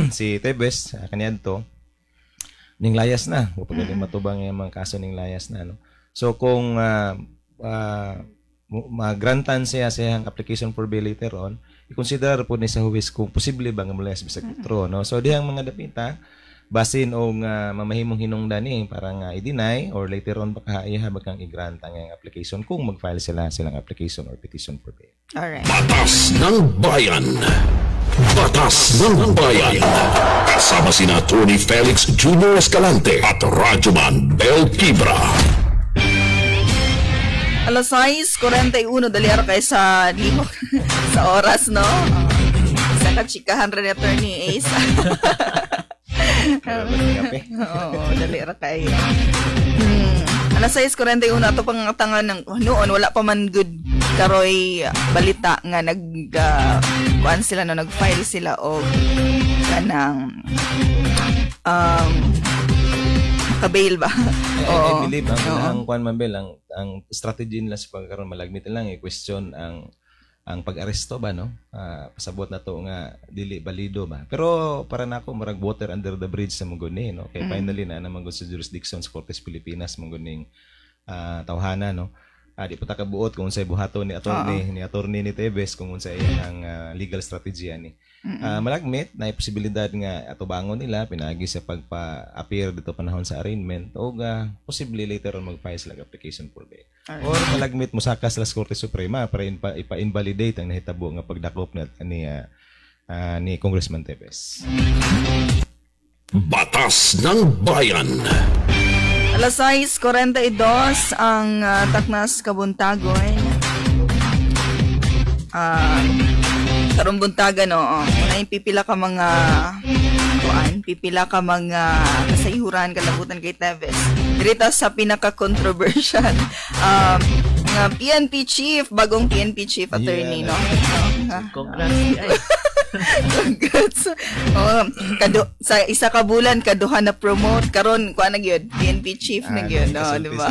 Si Teves kaniadto ning layas na pagaling matubang yung mga kaso ning layas na, no? So kung magrantan siya sa iyang application for bail later on, i-consider po ni sa huwes kung posible ba nga mulayas bisag kutro, no? So dihang mga dapita basin o mamahimong hinungdan ni para nga i-deny or later on baka ihabag kang i-grant ang iyang application kung mag-file silang application or petition for bail. Alright. Batas ng Bayan. Batas ng Bayan. Kasama sina Attorney Felix Jr. Escalante at Radyoman Bel Quibra. Alas 6:41 dali ara kay sa lihok sa oras, no? Sa kachikahan rin attorney Ace. Oo, dali ra kay. Alas 6:41 ato pang tangan ng noon wala pa man good karoy balita nga kuan sila no nag-file sila og kanang makabail ba? I believe ang kuan Mabel ang strategy nila sa pagkaroon malagmit lang i-question ang pag-aresto ba, no? Pasabot na to nga dili balido ba. Pero para nako marag water under the bridge sa muguni, no? Kay finally na mangod sa jurisdiction sa Kortes Pilipinas mangguning tawhana, no? Di pa ta kabuot kung unsay buhaton ni attorney ni Teves kung unsay ang legal strategy ani. Malagmit na posibilidad nga atubangon nila pinagi sa pagpa-appear dito panahon sa arraignment o possibly later on mag-file sila application for bail. Or malagmit musakas sa Korte Suprema para ipa-invalidate ang nahitabo nga pagdakop ni Congressman Teves. Batas ng Bayan. Alas 6:42 ang taknas kabuntagon. Karong buntagan, no? Muna pipila ka mga kasayuran kalabutan kay Teves. Dirita sa pinaka-controversial nga PNP chief, bagong PNP chief attorney, no? Congrats. Congrats. Sa isa ka bulan kaduha na promote karon kuan na gyud PNP chief na gyud, di ba?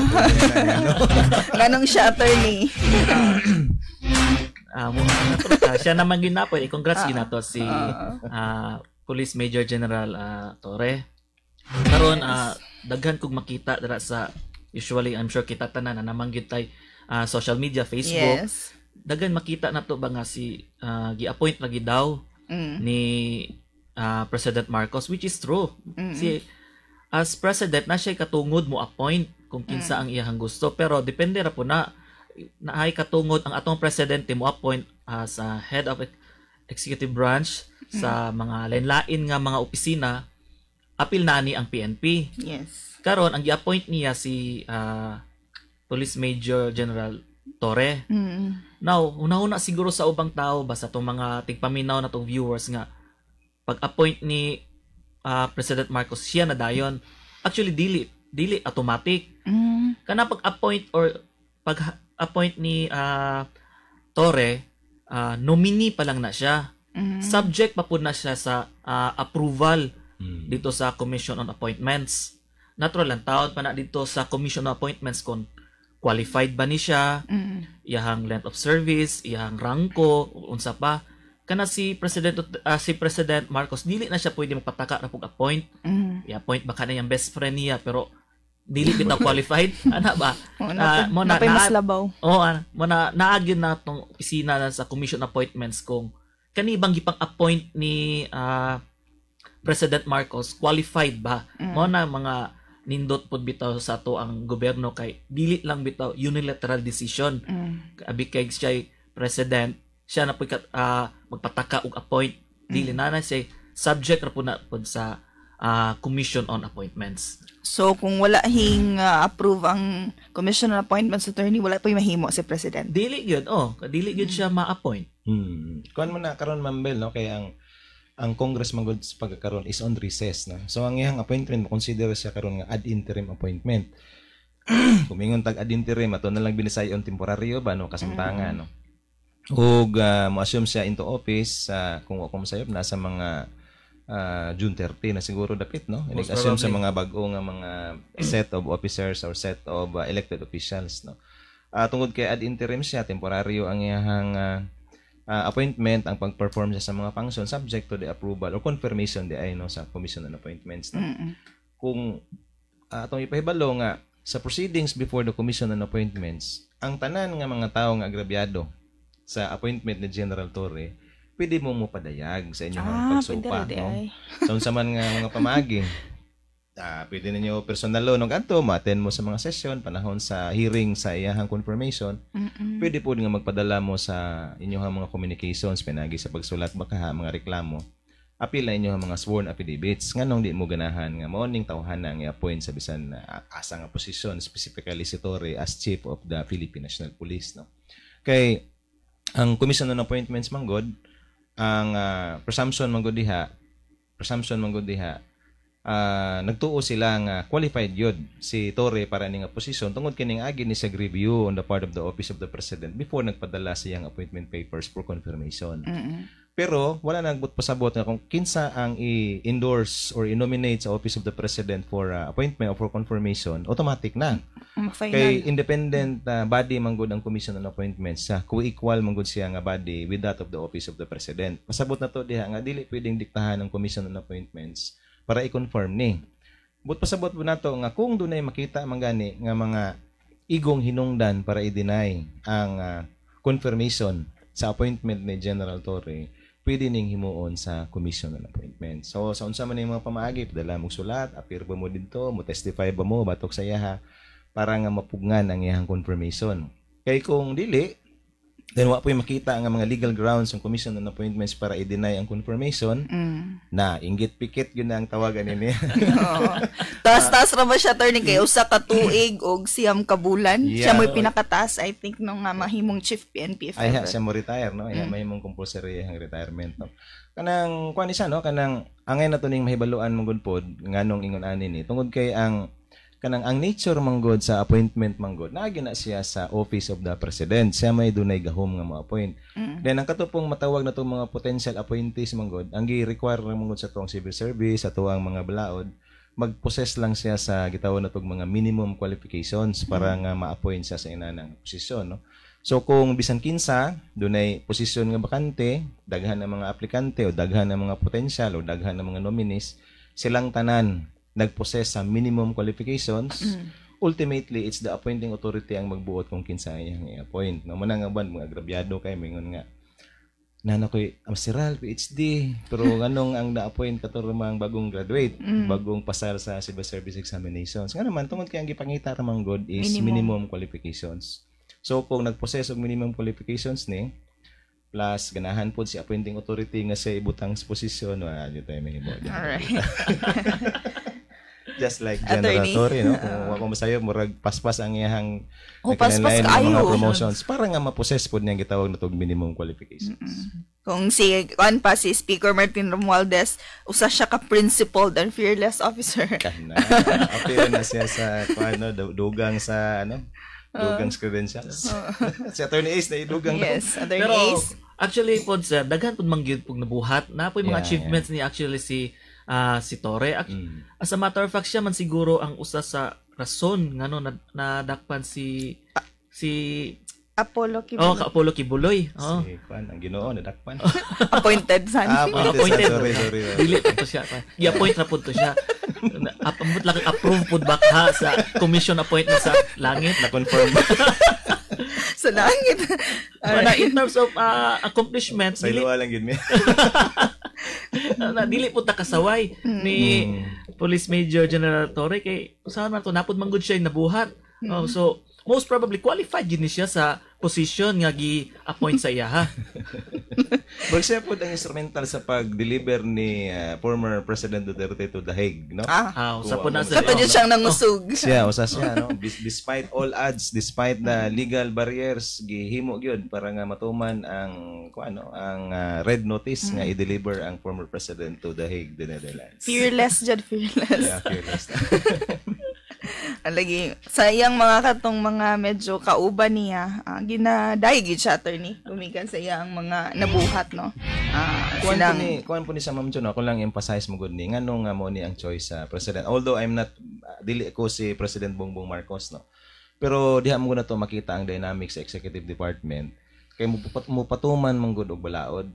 Ganong siya attorney. Siya naman ginapoy. Congrats ginato si Police Major General Torre. Karon daghan kog makita dira sa usually I'm sure kita tanan na namanggit tay social media, Facebook. Yes. Daghan makita na to ba nga si gi-appoint lagi daw ni President Marcos, which is true. Si as president na siya katungod mo appoint kung kinsa ang iyang gusto, pero depende ra po na ay katungod ang atong presidente mo appoint as head of executive branch sa mga lain-lain nga mga opisina. Apil na ni ang PNP. Yes. Karon ang gi-appoint niya si Police Major General Torre. Now, una-una siguro sa ubang tao basta tong mga tigpaminaw na tong viewers nga pag-appoint ni President Marcos siya na dayon. Actually dili automatic. Kana pag-appoint or pag-appoint ni Torre, nominee pa lang na siya. Subject pa po na siya sa approval dito sa Commission on Appointments. Natural lang taon pa na dito sa Commission on Appointments kung qualified ba ni siya, iyahang length of service, iyahang rangko, unsa pa. Kana si President Marcos dili na siya pwede magpataka na pag-appoint. I-appoint baka na yung best friend niya pero dili bitaw qualified. Ana ba? Mo na mas labaw. Mo na naagyon na tong opisina sa Commission on Appointments kung kanibang gipang-appoint ni President Marcos qualified ba? Mo na mga nindot pod bitaw sa ato ang gobyerno kay dili lang bitaw unilateral decision. Abi kay siya president, siya na pud magpataka og appoint. Dili na siya subject ra pud na pod sa Commission on Appointments. So kung wala hing approve ang Commission on Appointments attorney, wala pa mahimo si president. Dili gyud dili gyud siya ma-appoint. Kuan mo na karon Ma'am Bel, no, kay ang Congress manggod sa pagkakaroon is on recess na. So ang iyang appointment mo consider siya karon nga ad interim appointment. Kumingon tag ad interim ato na lang binisayon temporaryo ba no kasamtangan no. Ug mo assume siya into office kung ako masayop nasa mga June 30 na siguro dapit no. Assume sa mga bag-o nga mga set of officers or set of elected officials no. Tungod kay ad interim siya temporaryo ang iyang appointment, ang pag-perform siya sa mga function subject to the approval or confirmation di ay no sa Commission on Appointments no? Kung atong ipahibalo nga sa proceedings before the Commission on Appointments, ang tanan nga mga tawo nga agrabyado sa appointment ni General Torre pwede mo padayag sa inyong pagsupa no? So unsa man nga mga pamaagi pwede ninyo personalo nung adto ma-attend mo sa mga session panahon sa hearing sa iyahang confirmation. Pwede po nga magpadala mo sa inyong mga communications pinagi sa pagsulat baka mga reklamo. Apil na inyong mga sworn affidavits nganong di mo ganahan nga morning tawhana nga i-appoint sa bisan asa nga posisyon, specifically si Torre as Chief of the Philippine National Police no. Kay ang Commission on Appointments manggod ang presumption manggod diha nagtuo sila nga qualified yun si Torre para ning posisyon tungod kining agi ni sa review on the part of the Office of the President before nagpadala siyang appointment papers for confirmation. Pero wala nang pasabot nga kung kinsa ang i-endorse or i-nominate sa Office of the President for appointment or for confirmation, automatic na. Kay independent body manggod ang Commission on Appointments sa co-equal manggod siya nga body with that of the Office of the President. Pasabot na to diha nga dili pwedeng diktahan ng Commission on Appointments para i-confirm ni. But pasabot po nato nga kung dunay makita mangani nga mga igong hinungdan para i-deny ang confirmation sa appointment ni General Torre, pwede ning himuon sa Commission on Appointments. So sa unsa man ning mga pamaagi, padala mo sulat, appear ba mo didto, mo testify ba mo batok sa iyaha para nga mapugnan ang iyang confirmation. Kay kung dili, then wa po makita ang mga legal grounds ng Commission on Appointments para i-deny ang confirmation na inggit pikit yun na ang tawagan niya. Taas ra ba siya attorney kay usa ka tuig og siyam ka bulan? Siya mo'y pinakataas I think nung mahimong chief PNP. Ay siya mo retire no. Ay mahimong compulsory ang retirement no. Kanang kuan isa no kanang angay na to ning mahibaluan mong pod nganong ingon ani ni tungod kay ang kanang ang nature manggod sa appointment manggod naagi na siya sa office of the president, siya may dunay gahom nga mo-appoint. Then ang katupong matawag na tong mga potential appointees manggod, ang gi-require lang manggod sa tuang civil service, sa tuang mga balaod, mag-possess lang siya sa gitawag na tong mga minimum qualifications para nga ma-appoint siya sa inanang posisyon, no. So kung bisan kinsa dunay posisyon nga bakante, daghan ng mga aplikante o daghan ng mga potential o daghan ng mga nominees, silang tanan nag-possess sa minimum qualifications, ultimately it's the appointing authority ang magbuot kung kinsa iyang i-appoint. No, man nga ban mga agrabyado kay mingon nga nana koy Amsiral PhD pero nganong ang na-appoint katurmang bagong graduate, bagong pasar sa civil service examinations. Nga naman tungod kay ang gipangita ra man god is minimum qualifications. So kung nag-possess og minimum qualifications ni plus ganahan pod si appointing authority nga sa ibutang sa posisyon, dito tayo mahimo. Alright. Just like General Torre, no? Kung ako masayo, murag paspas ang iyahang paspas mga kayo. promotions para nga ma-possess po niyang gitawag na itong minimum qualifications. Kung si Speaker Martin Romualdez, usa siya ka-principled and fearless officer. Kana, appear na siya sa, dugang sa, dugang credentials. Si Attorney Ace na idugang. Yes, Attorney Pero Ace. actually po sir, daghan pud mangyud pug nabuhat na po yung mga Yeah, achievements ni actually si Torre. As a matter of fact, siya man siguro ang usa sa rason ngano nadakpan si Apollo Kibuloy. Apollo Kibuloy. Si Juan, ang Ginoo nadakpan. Appointed son. Appointed. Sorry. Dili po siya. I-appoint na po to siya. Apamot lang approve po baka sa commission appointment sa langit. Na-confirm. Sa langit. Na in terms of accomplishments, Sa iluwa lang yun, dili po ta kasaway ni Police Major General Torre kay usahan man to napod manggod siya nabuhat. So most probably qualified gid ni siya sa position nga gi-appoint sa iya ha. But siya po ang instrumental sa pag-deliver ni former President Duterte to The Hague, no? Sa po na sa Kato dyan siyang nangusog. Usa siya, no? Despite all odds, despite the legal barriers, gihimo gyud para nga matuman ang red notice nga i-deliver ang former President to The Hague, the Netherlands. Fearless. Yeah, fearless. Lagi sayang mga katong mga medyo kauban niya, ginadaig gid siya attorney gumikan sa iyang mga nabuhat, no. Kuan po ni sa Ma'am John, ako lang emphasize mo gud ni nganong nga mo ni ang choice sa president, although I'm not dili ko si President Bongbong Marcos, no, pero diha mo na to makita ang dynamics sa executive department kay mo patuman man gud og balaod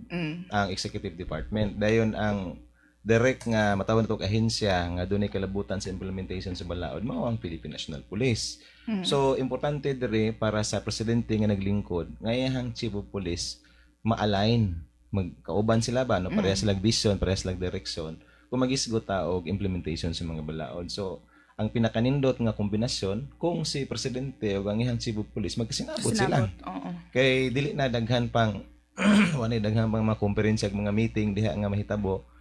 ang executive department dayon ang direct nga matawag natong ahensya nga dunay kalabutan sa implementation sa balaod mao ang Philippine National Police. So importante dire para sa presidente nga naglingkod nga iyang chief of police ma-align, magkauban sila ba, no, parehas sila vision, parehas sila direksyon kung magisgot ta og implementation sa mga balaod. So ang pinakanindot nga kombinasyon kung si presidente o ang iyang chief of police magkasinabot sila. Kay dili na daghan pang daghan pang mga konferensya ug mga meeting diha nga mahitabo.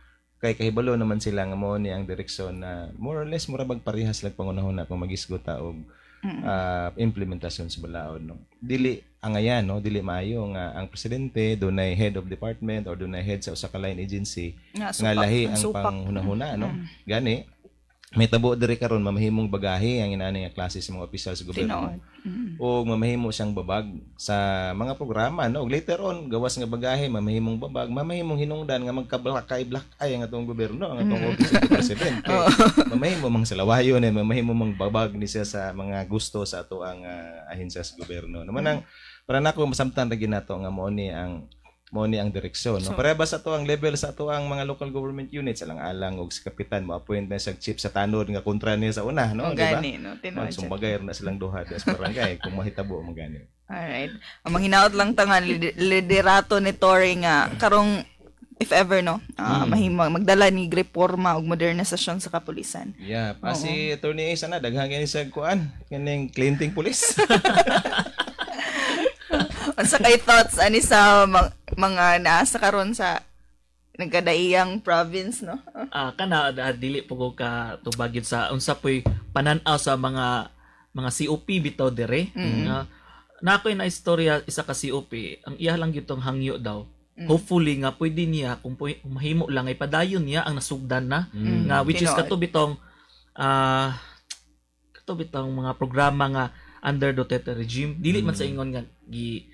Kay kahibalo naman sila nga mo ni ang direksyon na more or less murabag parehas lang pangunahon kung magisgot ta og implementasyon sa balaod, no. Dili angayan, no, dili maayo nga ang presidente dunay head of department or dunay head sa usa ka line agency nga lahi ang panghunahuna, no. Gani may tabo diri karon mamahimong bagahe ang inani nga klase sa mga opisyal sa gobyerno. O mamahimo siyang babag sa mga programa, no. Later on gawas nga bagahe mamahimong babag, mamahimong hinungdan nga magka-black-eye ang atong gobyerno, ang atong office of president. Mamahimo mang salawayon mamahimo mang babag ni siya sa mga gusto sa ato ang ahensya sa gobyerno. Naman ang para nako masamtan ra ginato nga mo ni ang direksyon, no. Para ba sa to ang level sa to ang mga local government units alang-alang og si kapitan mo appoint na sa chief sa tanod nga kontra niya sa una, no, di ba? Gani, no, tinuod. Sumbagay na silang duha sa barangay kung mahitabo mo gani. Alright. Ang manghinaot lang tangan liderato ni Torre nga karong if ever, no, mahimong magdala ni reforma ug modernisasyon sa kapulisan. Yeah, si Attorney Ace na daghang kini sa kuan kining cleansing police. Unsa kay thoughts ani sa mga naasa karon sa nagkadaiyang province, no? Kana dili po ka tubag yun sa unsa poy panan-aw sa mga COP bitaw dire. Na ako na istorya isa ka COP, ang iya lang gitong hangyo daw. Hopefully nga pwede niya kung mahimo lang ay padayon niya ang nasugdan na nga which is kato bitong kato bitang mga programa nga under Duterte regime dili man sa ingon nga gi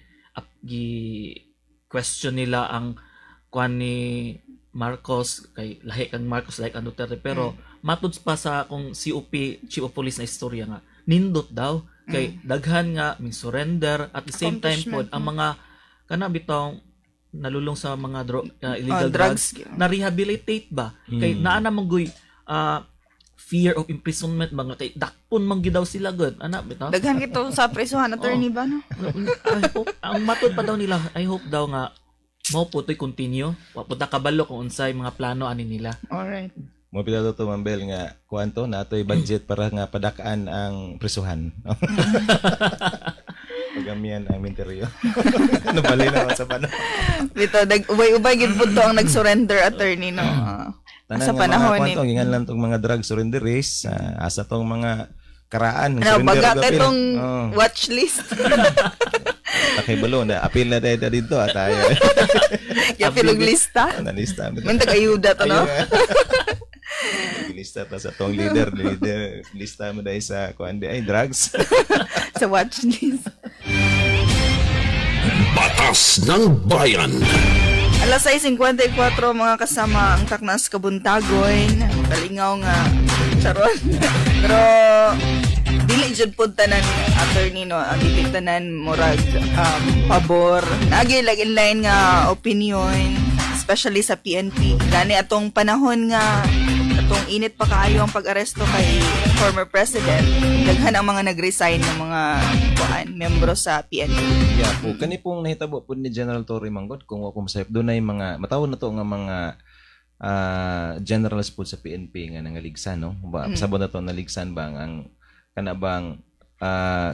question nila ang kuan ni Marcos kay lahi kang Marcos like ang Duterte pero matud pa sa akong COP Chief of Police na istorya nga nindot daw kay daghan nga min surrender at the same time pod ang mga kana bitong nalulong sa mga illegal drugs na rehabilitate ba kay naa na manggoy fear of imprisonment mga kay dakpon man gid daw sila good ana bitaw Daghan kito sa presohan attorney ba no? ang matod pa daw nila I hope daw nga mo putoy continue wa pud kabalo kung unsay mga plano ani nila. Alright. Mo pila to Mambel nga kuanto natoy budget para nga padakaan ang prisuhan. Pagamian ang minteryo. Nabali na sa panahon. Dito ubay-ubay gid pud to ang nag-surrender attorney no. Sa panahon ni gingan lang tong mga drug surrender race asa tong mga karaan bagat itong watch list. Nakibalo na apil na tayo dito at tayo. Ya pilog lista. Lista. Mintag ayuda to no. Lista ta sa tong leader lista mo dai sa kuan ay drugs. Sa watch list. Batas ng Bayan. Alas 6:54 mga kasama ang Taknas Kabuntagon. Kalingaw nga charon. Pero dili jud pud tanan attorney no, dili tanan murag pabor. Nagi lain nga opinion especially sa PNP. Gani atong panahon nga atong init pa kaayo ang pag-aresto kay former president. Daghan ang mga nag-resign ng mga membro sa PNP. Yeah, po kani pong nahitabo po ni General Torre Manggot kung ako masayop dunay mga matawon na to nga mga generals po sa PNP nga nangaligsan no. Pasabot na to naligsan bang ang kana bang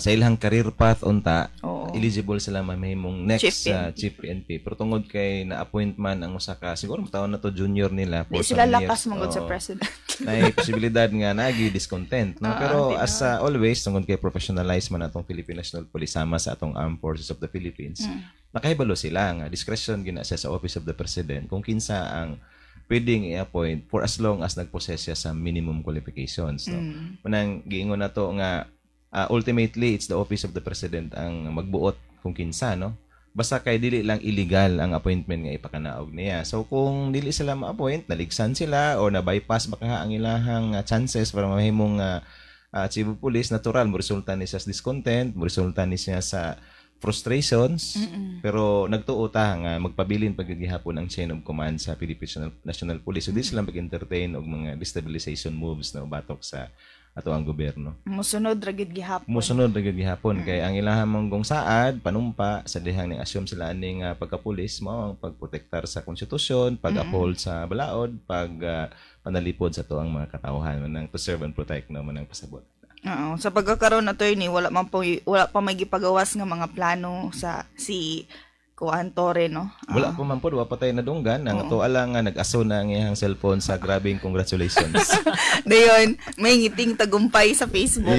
sa ilang career path unta eligible sila mamahimong next Chief PNP pero tungod kay na-appoint man ang usa ka siguro mataon na to junior nila for sila lakas mangod sa president na posibilidad nga nagi discontent no pero as always tungod kay professionalize man atong Philippine National Police sama sa atong Armed Forces of the Philippines nakahibalo sila nga discretion gina-assess sa Office of the President kung kinsa ang pwedeng i-appoint for as long as nagpossess siya sa minimum qualifications no manang giingon na to nga ultimately it's the Office of the President ang magbuot kung kinsa no basta kay dili lang illegal ang appointment nga ipakanaog niya so kung dili sila ma-appoint naligsan sila o na bypass baka ang ilahang chances para mahimong Chief of Police natural mo resulta ni sa discontent mo resulta ni siya sa frustrations pero nagtuo ta nga magpabilin paggihapon ang chain of command sa Philippine National Police so di sila mag-entertain og mga destabilization moves na batok sa ato ang gobyerno. Musunod ra gid gihapon kay ang ilahang manggong saad panumpa sa dihang ning assume sila aning pagkapulis mao ang pagprotektar sa konstitusyon, pag-uphold sa balaod, panalipod sa tuang mga katawhan manang to serve and protect no manang pasabot. Sa pagkakaroon attorney wala pa may gipagawas nga mga plano sa si Kuan Torre no. Wala pa man pod wa patay na dunggan ang to ala nga nag-aso na ang iyang cellphone sa grabing congratulations. Dayon may ngiting tagumpay sa Facebook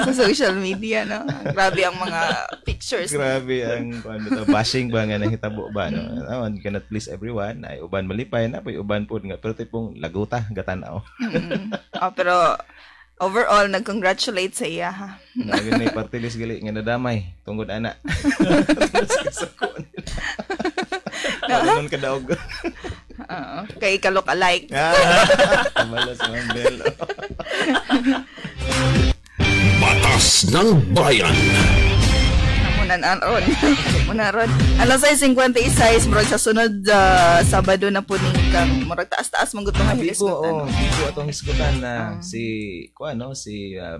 sa social media no. Grabe ang mga pictures. Grabe ang bashing ba nga nahitabo ba no. Cannot please everyone ay uban malipay na pay uban pod nga pero tipong laguta gatan-aw. Pero overall, nag-congratulate sa iya, ha? Naging may party list gali nga nadamay. Tungod ana. Wala nun kadaog. Kay kalok-alike. Malas man, Bel. Batas ng Bayan. Muna ron. Alas 6:56 murag sa sunod Sabado na po ning kang murag taas-taas mong gutong hisgutan. Bigo atong hisgutan na si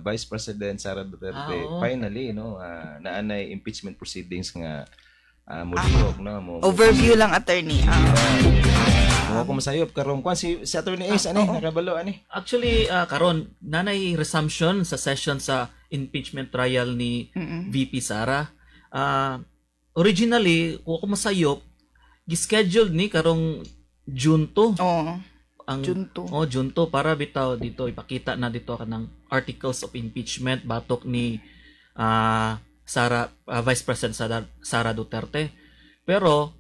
Vice President Sara Duterte finally no naanay impeachment proceedings nga mulihok no. Overview lang attorney. Mo ko masayop karon kwan si Attorney Ace ani nakabalo ani. Actually karon nanay resumption sa session sa impeachment trial ni VP Sara. Originally, kung ako masayop, gischeduled ni karong June 2. June 2 para bitaw dito ipakita na dito kanang articles of impeachment batok ni Vice President Sara Duterte. Pero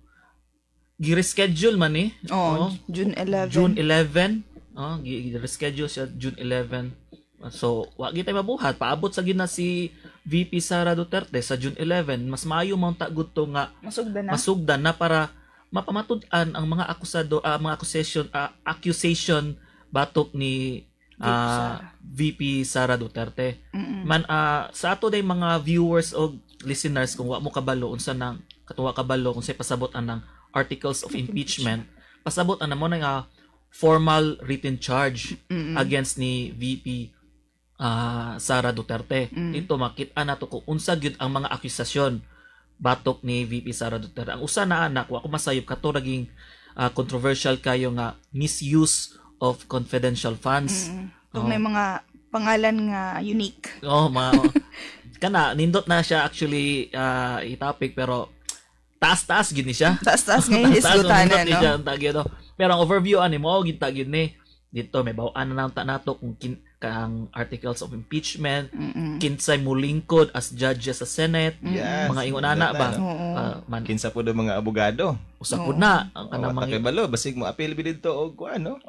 gi-reschedule man ni. June 11. June 11. Gi-reschedule siya June 11. So, wa gyud tay mabuhat, paabot sa gina si VP Sara Duterte sa June 11, mas maayo man ta gudto nga masugdan na para mapamatud-an ang mga accusation batok ni VP Sara Duterte. Man sa ato day mga viewers o listeners, kung wa mo kabalo unsa nang katuwa kabalo kung say pasabot anang articles of impeachment, pasabot ana mo nga formal written charge against ni VP Sara Duterte. Ito makita nato kung unsa gyud ang mga akusasyon batok ni VP Sara Duterte. Ang usa na anak, wa ko masayop kato naging controversial kayo nga misuse of confidential funds. Kung may mga pangalan nga unique. Kana nindot na siya actually i-topic, pero taas-taas gid ni siya. Taas-taas ngayon isgutanan, no? Pero ang overview ani mo gid gid ni dito may bawaan na nang nato kung kang articles of impeachment, kinsay mulingkod as judges sa Senate, mga ingon ana ba? Kinsa po do mga abogado. Usa pud na ang kanang mga balo basig mo apil mi didto og kuano.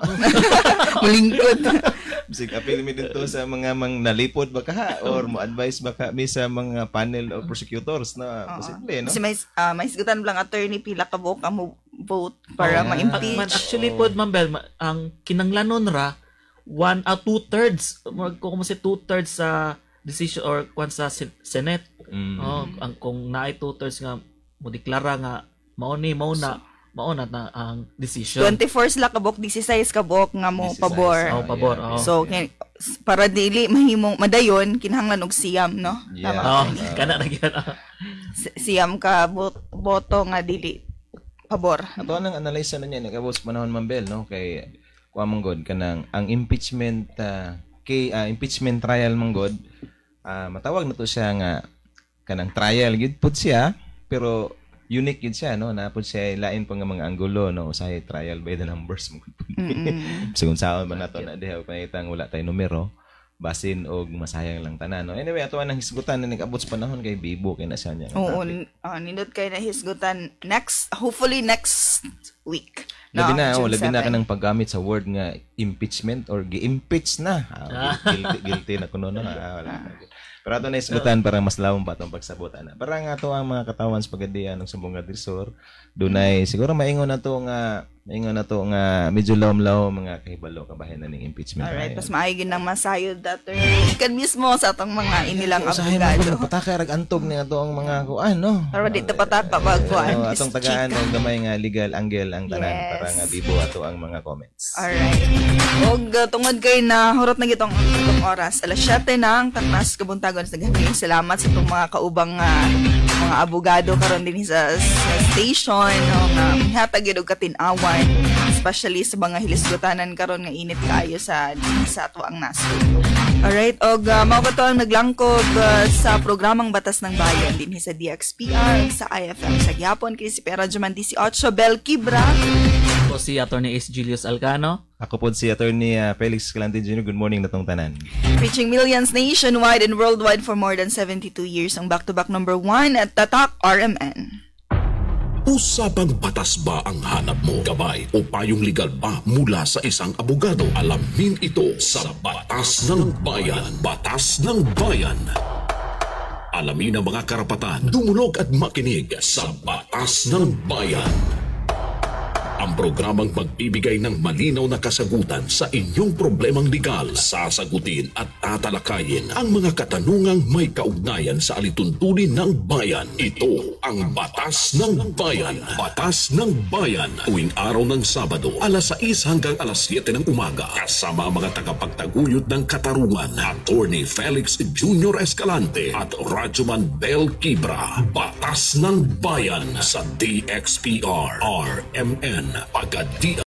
Mulingkod. Basig apil mi didto sa mga nalipod ba ka or mo advise ba ka mi sa mga panel of prosecutors na posible, no? Kasi may isgutan lang attorney pila ka buok mo vote para ma-impeach. Actually pod Mambel, ang kinanglanon ra 1 or 2/3 kung si 2/3 sa decision or kwan sa Senate. Ang kung naay 2/3 nga mo deklara nga mao na ang decision. 24 sila kabok, 16 kabok nga mo pabor. Pabor. So para dili mahimong madayon kinahanglan og siyam, no? Tama. Kana ra gyud. Siyam ka boto nga dili pabor. Ato nang analyze na niya nagabot sa panahon Mambel, no, kay kuamanggod kanang ang impeachment impeachment trial manggod, matawag na to siya nga kanang trial gid pud siya, pero unique gid siya, no, na pud siya lain pa nga mga anggulo, no, usahay trial by the numbers manggod. Sigun saon man nato na diha pangitang wala tay numero basin og masayang lang tanan, no. Anyway, ato nang hisgutan na nag-abot sa panahon kay Bibo kay na siya niya. Oo, nindot kay na hisgutan hopefully next week. Labi na kanang paggamit sa word nga impeachment or gi-impeach na. Guilty na kuno na. Wala. Pero ato na isgutan para mas lawom pa itong pagsabot. Para nga ito ang mga katawan sa pagadian ng sumbong adresor. Dunay siguro maingon na to nga medyo lawom-lawom mga kahibalo kabahin na ng impeachment. Alright, pas maayos ng masayod dato. Ikan mismo sa atong mga inilang abogado. Pataka rag antog ni ato ang mga kuan, no. Pero dito pataka bag kuan. Atong tagaan og gamay nga legal angle ang tanan para nga Bibo ato ang mga comments. Alright. Og tungod kay na hurot na gitong oras. Alas 7 na ang taknas kabuntagon sa gabi. Salamat sa itong mga kaubang mga abogado karon din sa station, no, nga mihatag gyud og katin-awan, especially sa mga hilisgutanan karon nga init kaayo sa ato ang nasod. Alright, og mao ba to ang naglangkob sa programang Batas ng Bayan din sa DXPR sa IFM sa Gyapon kay si Pera Juman 18 Bel Kibra. Ako si Attorney S. Julius Alcano. Ako po si Attorney Felix Calante Jr. Good morning natong tanan. Reaching millions nationwide and worldwide for more than 72 years ang back-to-back number 1 at Tatak RMN. Usapang batas ba ang hanap mo? Gabay o payong legal ba mula sa isang abogado? Alamin ito sa Batas ng Bayan. Batas ng Bayan. Alamin ang mga karapatan, dumulog at makinig sa Batas ng Bayan. Ang programang magbibigay ng malinaw na kasagutan sa inyong problemang legal. Sasagutin at tatalakayin ang mga katanungang may kaugnayan sa alituntunin ng bayan. Ito ang Batas ng Bayan. Batas ng Bayan. Tuwing araw ng Sabado, alas 6 hanggang alas 7 ng umaga. Kasama ang mga tagapagtaguyod ng katarungan, Attorney Felix Jr. Escalante at Rajuman Bel Kibra. Batas ng Bayan sa DXPR RMN. Pagadian